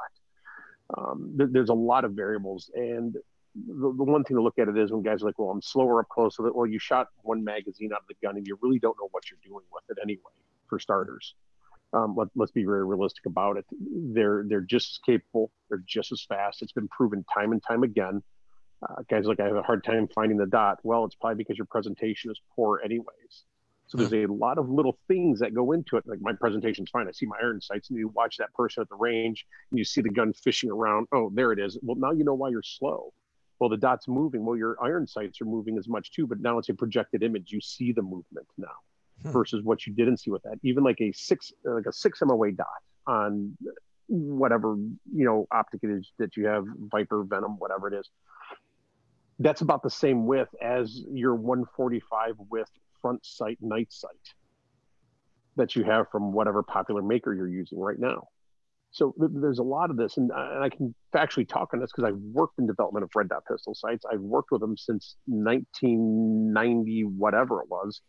There's a lot of variables, and the one thing to look at it is when guys are like, well, I'm slower up close, so that, well, you shot one magazine out of the gun and you really don't know what you're doing with it anyway, for starters. Let's be very realistic about it. They're just as capable. They're just as fast. It's been proven time and time again. Guys like, I have a hard time finding the dot. Well, it's probably because your presentation is poor anyways. So there's a lot of little things that go into it. Like, my presentation's fine. I see my iron sights, and you watch that person at the range and you see the gun fishing around. Oh, there it is. Well, now you know why you're slow. Well, the dot's moving. Well, your iron sights are moving as much too, but now it's a projected image. You see the movement now versus what you didn't see with that. Even like a six MOA dot on whatever, optic it is that you have, Viper, Venom, whatever it is. That's about the same width as your 145 width front sight night sight that you have from whatever popular maker you're using right now. So there's a lot of this, and I can factually talk on this because I've worked in development of red dot pistol sights. I've worked with them since 1990, whatever it was,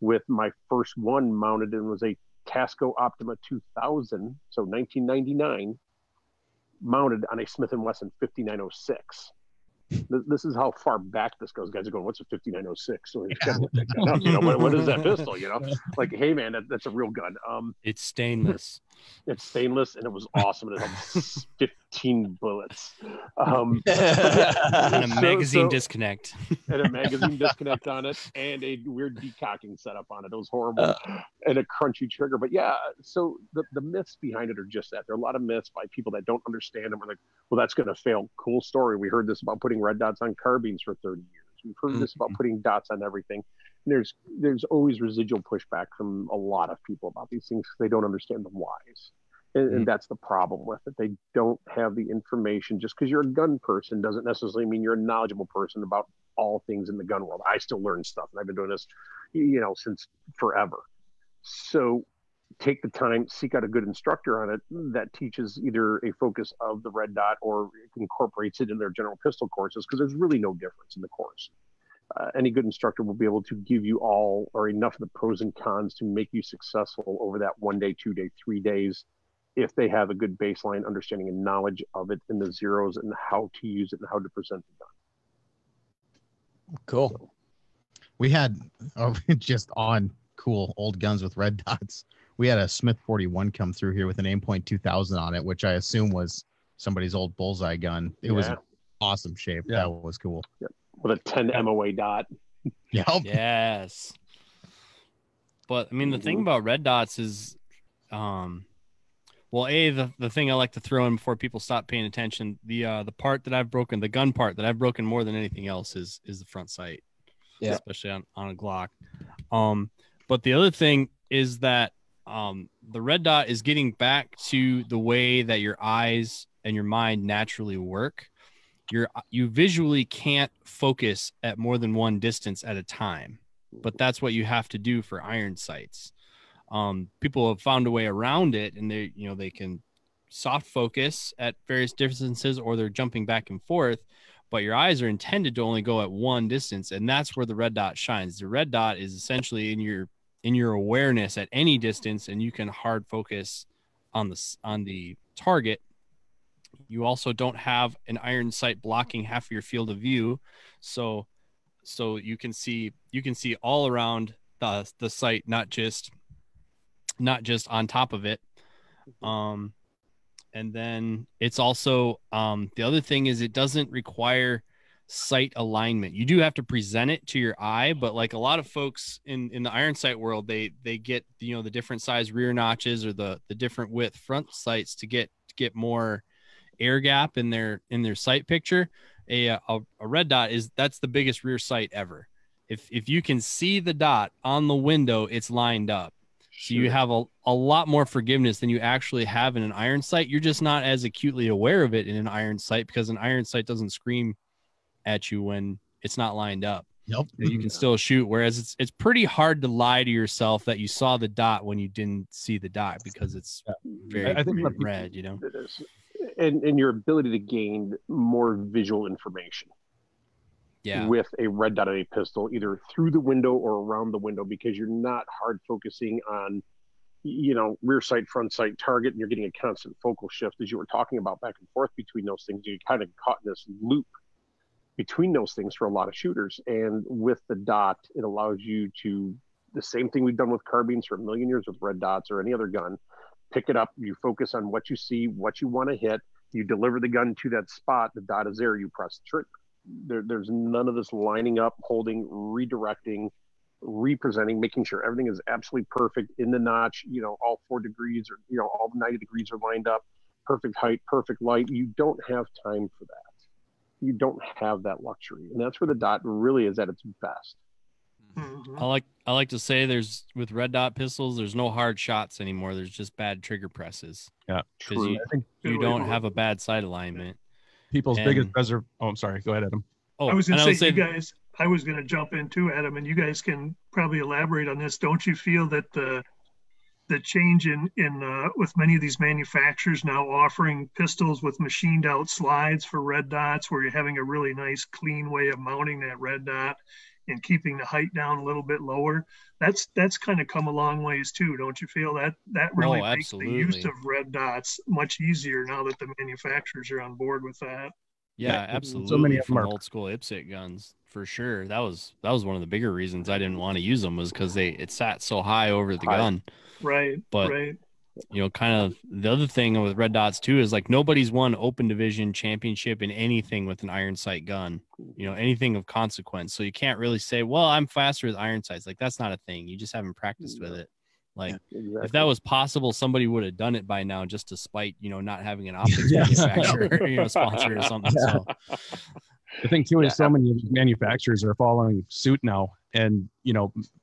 with my first one mounted and was a Tasco Optima 2000, so 1999, mounted on a Smith & Wesson 5906. This is how far back this goes. Guys are going, what's a 5906? So he's got to look that gun up. What is that pistol? Like, hey man, that's a real gun. It's stainless. It's stainless, and it was awesome. It had 15 bullets. And a magazine disconnect. And a magazine disconnect on it, and a weird decocking setup on it. It was horrible. And a crunchy trigger. But yeah, so the myths behind it are just that. There are a lot of myths by people that don't understand them. We're like, well, that's going to fail. Cool story. We heard this about putting red dots on carbines for 30 years. We've heard this about putting dots on everything. And there's always residual pushback from a lot of people about these things because they don't understand the whys. And that's the problem with it. They don't have the information. Just because you're a gun person doesn't necessarily mean you're a knowledgeable person about all things in the gun world. I still learn stuff, and I've been doing this, since forever. So take the time, seek out a good instructor on it that teaches either a focus of the red dot or incorporates it in their general pistol courses, because there's really no difference in the course. Any good instructor will be able to give you all or enough of the pros and cons to make you successful over that 1 day, 2 day, 3 days if they have a good baseline understanding and knowledge of it in the zeros and how to use it and how to present the gun. Cool. So, We had just on cool old guns with red dots. We had a Smith 41 come through here with an Aimpoint 2000 on it, which I assume was somebody's old bullseye gun. It was in awesome shape. Yeah. That was cool. Yep. With a 10 MOA dot. Yep. Yes. But I mean, the thing about red dots is, well, the thing I like to throw in before people stop paying attention, the part that I've broken, the gun part that I've broken more than anything else is the front sight. Yeah. Especially on a Glock. But the other thing is that the red dot is getting back to the way that your eyes and your mind naturally work. You visually can't focus at more than one distance at a time, but that's what you have to do for iron sights. People have found a way around it, and they can soft focus at various distances, or they're jumping back and forth, but your eyes are intended to only go at one distance. And that's where the red dot shines. The red dot is essentially in your awareness at any distance, and you can hard focus on the target. You also don't have an iron sight blocking half of your field of view. So you can see all around the sight, not just on top of it. And then it's also the other thing is it doesn't require sight alignment. You do have to present it to your eye, but like a lot of folks in the iron sight world, they get the different size rear notches or the different width front sights to get more air gap in their sight picture. A red dot that's the biggest rear sight ever. If you can see the dot on the window, it's lined up. So you have a lot more forgiveness than you actually have in an iron sight. You're just not as acutely aware of it in an iron sight because an iron sight doesn't scream at you when it's not lined up. Yep. You can still shoot. Whereas it's pretty hard to lie to yourself that you saw the dot when you didn't see the dot because it's very I think red, It is. And your ability to gain more visual information. Yeah. With a red dot on a pistol, either through the window or around the window, because you're not hard focusing on, rear sight, front sight, target, and you're getting a constant focal shift as you were talking about back and forth between those things. You kind of caught in this loop between those things for a lot of shooters. And with the dot, it allows you to, the same thing we've done with carbines for a million years with red dots or any other gun, pick it up, you focus on what you see, what you want to hit, you deliver the gun to that spot, the dot is there, you press the trigger. There's none of this lining up, holding, redirecting, representing, making sure everything is absolutely perfect in the notch, all 4 degrees or, all 90 degrees are lined up, perfect height, perfect light. You don't have time for that. You don't have that luxury. And that's where the dot really is at its best. Mhm. I like to say with red dot pistols, there's no hard shots anymore. There's just bad trigger presses. Yeah. Because I think you don't have a bad sight alignment. people's biggest reserve. Oh, I'm sorry. Go ahead, Adam. I was going to say, I was going to jump in too, Adam, and you guys can probably elaborate on this. Don't you feel that the change in with many of these manufacturers now offering pistols with machined out slides for red dots, where you're having a really nice, clean way of mounting that red dot and keeping the height down a little bit lower? That's kind of come a long ways too, don't you feel that really makes the use of red dots much easier now that the manufacturers are on board with that? Yeah, absolutely. So many of them from are old school IPSC guns, for sure. That was one of the bigger reasons I didn't want to use them, was because it sat so high over the gun. Right. But right. Kind of the other thing with red dots too is like nobody's won open division championship in anything with an iron sight gun, anything of consequence. So you can't really say, well, I'm faster with iron sights. Like that's not a thing. You just haven't practiced with it. Like if that was possible, somebody would have done it by now, just to spite, not having an optics manufacturer, sponsor or something. So the thing too is so many of these manufacturers are following suit now and,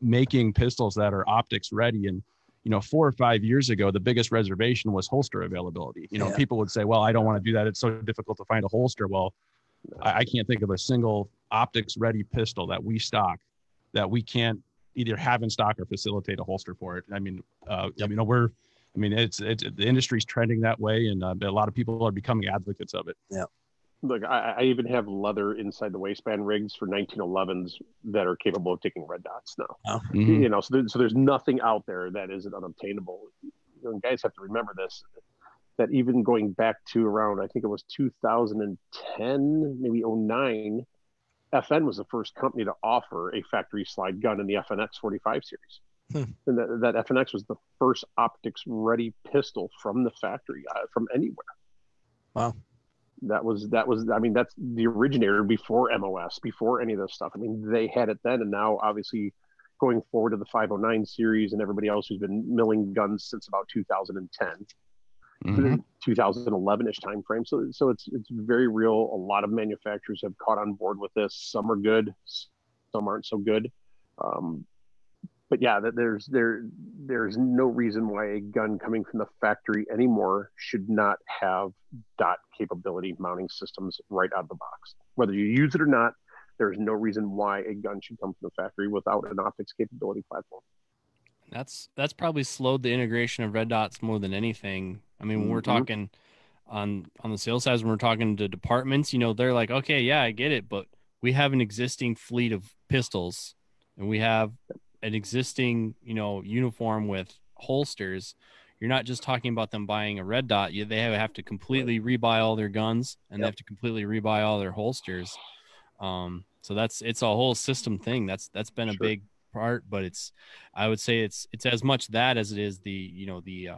making pistols that are optics ready. And, 4 or 5 years ago, the biggest reservation was holster availability. People would say, well, I don't want to do that. It's so difficult to find a holster. Well, I can't think of a single optics ready pistol that we stock that we can't either have in stock or facilitate a holster for it. I mean, it's the industry's trending that way, and a lot of people are becoming advocates of it. Yeah. Look, I even have leather inside the waistband rigs for 1911s that are capable of taking red dots now. Oh. Mm-hmm. So there's nothing out there that isn't unobtainable. Guys have to remember this. that even going back to around, I think it was 2010, maybe '09, FN was the first company to offer a factory slide gun in the FNX 45 series. And that FNX was the first optics ready pistol from the factory, from anywhere. Wow. That was, I mean, that's the originator before MOS, before any of this stuff. I mean, they had it then, and now obviously going forward to the 509 series and everybody else who's been milling guns since about 2010. 2011-ish time frame. So it's very real. A lot of manufacturers have caught on board with this. Some are good, some aren't so good. But yeah, there's no reason why a gun coming from the factory anymore should not have dot capability mounting systems right out of the box. Whether you use it or not, there's no reason why a gun should come from the factory without an optics capability platform. That's probably slowed the integration of red dots more than anything. I mean, when we're talking on the sales side, when we're talking to departments, you know, they're like, okay, yeah, I get it, but we have an existing fleet of pistols and we have an existing, you know, uniform with holsters. You're not just talking about them buying a red dot. They have to completely rebuy all their guns and they have to completely rebuy all their holsters. So it's a whole system thing. That's been a big part, but I would say it's as much that as it is the, you know, the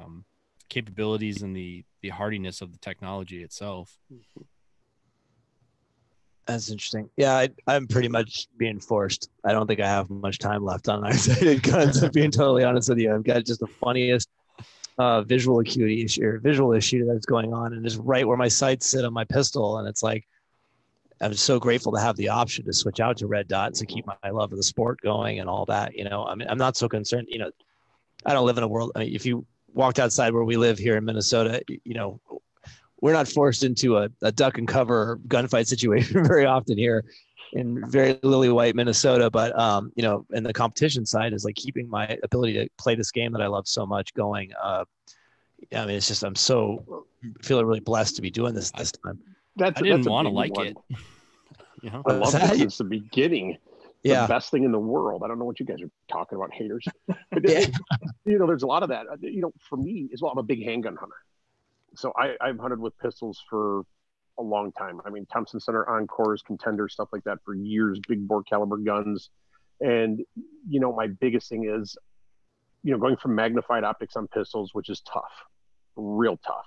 capabilities and the hardiness of the technology itself. That's interesting. Yeah, I'm pretty much being forced. I don't think I have much time left on iron-sighted guns. I'm being totally honest with you. I've got just the funniest visual acuity issue, visual issue that's going on, and just right where my sights sit on my pistol, and it's like I'm so grateful to have the option to switch out to red dots to keep my love of the sport going and all that. You know, I mean, I'm not so concerned. You know, I don't live in a world. I mean, if you walked outside where we live here in Minnesota, you know, we're not forced into a duck and cover gunfight situation very often here in very lily white Minnesota. But, you know, and the competition side is like keeping my ability to play this game that I love so much going. I mean, it's just, I'm so feeling really blessed to be doing this time. I didn't want to like it. You know, I love it since the beginning. The best thing in the world. I don't know what you guys are talking about, haters. But you know, there's a lot of that. You know, for me as well, I'm a big handgun hunter. So I've hunted with pistols for a long time. I mean, Thompson Center Encores, Contenders, stuff like that for years, big bore caliber guns. And, you know, my biggest thing is, you know, going from magnified optics on pistols, which is tough, real tough.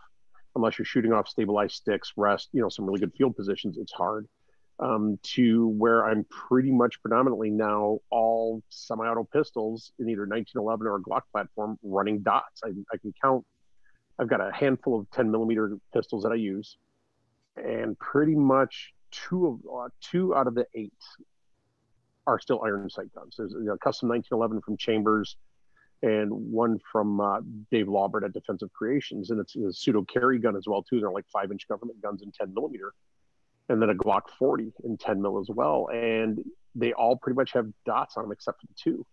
Unless you're shooting off stabilized sticks, rest, you know, some really good field positions, it's hard. To where I'm pretty much predominantly now all semi-auto pistols in either 1911 or a Glock platform running dots. I can count. I've got a handful of 10 millimeter pistols that I use, and pretty much two out of the 8 are still iron sight guns. There's a custom 1911 from Chambers and one from Dave Lawbert at Defensive Creations, and it's a pseudo carry gun as well too. They're like 5-inch government guns in 10 millimeter. And then a Glock 40 in 10 mil as well. And they all pretty much have dots on them except for the 2.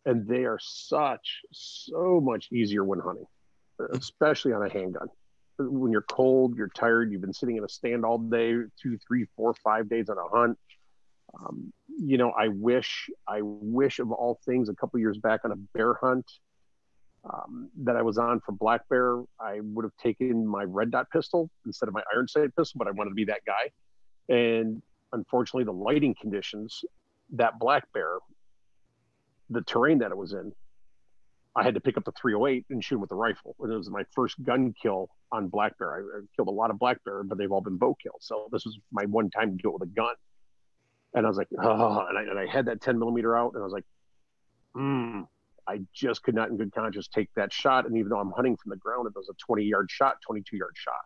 And they are so much easier when hunting, especially on a handgun. When you're cold, you're tired, you've been sitting in a stand all day, 2, 3, 4, 5 days on a hunt. You know, I wish of all things a couple years back on a bear hunt that I was on for black bear, I would have taken my red dot pistol instead of my iron sight pistol, but I wanted to be that guy. And unfortunately, the lighting conditions, that black bear, the terrain that it was in, I had to pick up the 308 and shoot him with the rifle. And it was my first gun kill on black bear. I killed a lot of black bear, but they've all been bow kills. So this was my one time to do it with a gun. And I was like, oh, and I had that 10 millimeter out, and I was like, I just could not in good conscience take that shot. And even though I'm hunting from the ground, it was a 20-yard shot, 22-yard shot.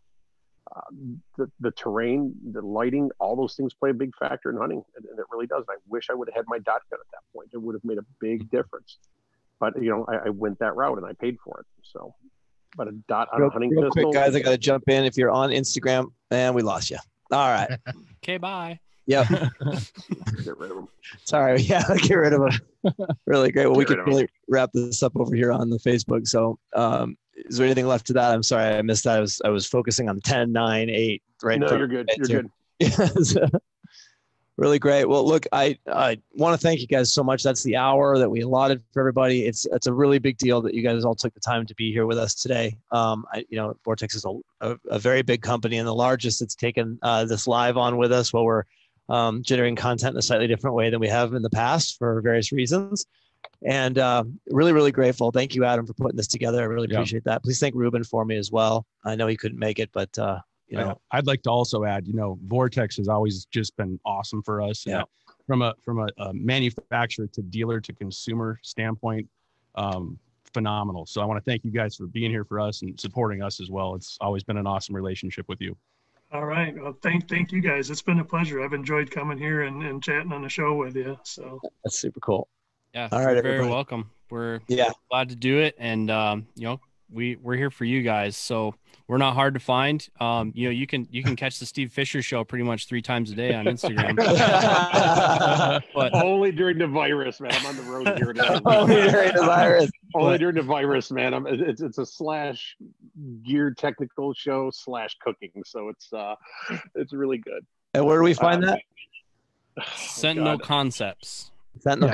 The terrain, the lighting, all those things play a big factor in hunting, and it really does. And I wish I would have had my dot gun at that point. It would have made a big difference. But you know, I went that route and I paid for it. So, but a dot on a hunting pistol. Quick, guys, I got to jump in. If you're on Instagram, and we lost you. All right. Okay, bye. Yep. Get rid of them. Sorry. Yeah, get rid of them. Really great. Well, we could really wrap this up over here on the Facebook. So, is there anything left to that? I'm sorry, I missed that. I was focusing on 10, 9, 8. Right. No, you're good. You're good. Yes. Really great. Well, look, I want to thank you guys so much. That's the hour that we allotted for everybody. It's a really big deal that you guys all took the time to be here with us today. Vortex is a very big company and the largest that's taken this live on with us while we're generating content in a slightly different way than we have in the past for various reasons. And really, really grateful. Thank you, Adam, for putting this together. I really appreciate that. Please thank Ruben for me as well. I know he couldn't make it, but I'd like to also add, Vortex has always just been awesome for us. Yeah. From a manufacturer to dealer to consumer standpoint, phenomenal. So I want to thank you guys for being here for us and supporting us as well. It's always been an awesome relationship with you. All right. Well, thank you guys. It's been a pleasure. I've enjoyed coming here and chatting on the show with you. So that's super cool. Yeah. All right. You're very welcome. We're glad to do it. And, we're here for you guys. So we're not hard to find. You can catch the Steve Fisher show pretty much 3 times a day on Instagram. But only during the virus, man. I'm on the road here today. Only during the virus. Only during the virus, man. It's a slash gear technical show / cooking. So it's really good. And where do we find that? Sentinel Concepts. Sentinel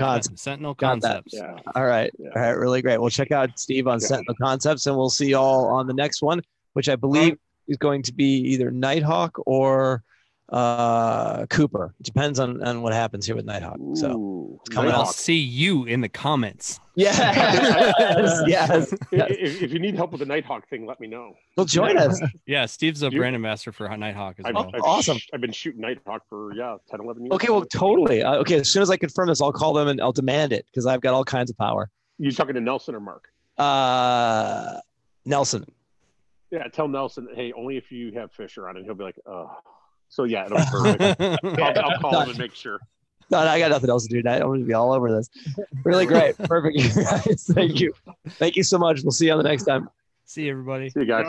Concepts. Yeah. All right. Really great. We'll check out Steve on Sentinel Concepts, and we'll see you all on the next one, which I believe is going to be either Nighthawk or Cooper. It depends on what happens here with Nighthawk. So it's coming. I'll see you in the comments. Yes. If you need help with the Nighthawk thing, let me know. Well, join us. Yeah, Steve's a brand ambassador for Nighthawk as well. Awesome. I've been shooting Nighthawk for 10, 11 years. Okay, well, totally. Okay, as soon as I confirm this, I'll call them and I'll demand it because I've got all kinds of power. You talking to Nelson or Mark? Nelson. Yeah, tell Nelson, hey, only if you have Fisher on it. He'll be like, oh. So yeah, it'll be perfect. I'll call him and make sure. No, I got nothing else to do tonight. I'm going to be all over this. Really great. Perfect. Guys, thank you. Thank you so much. We'll see you on the next time. See you, everybody. See you guys.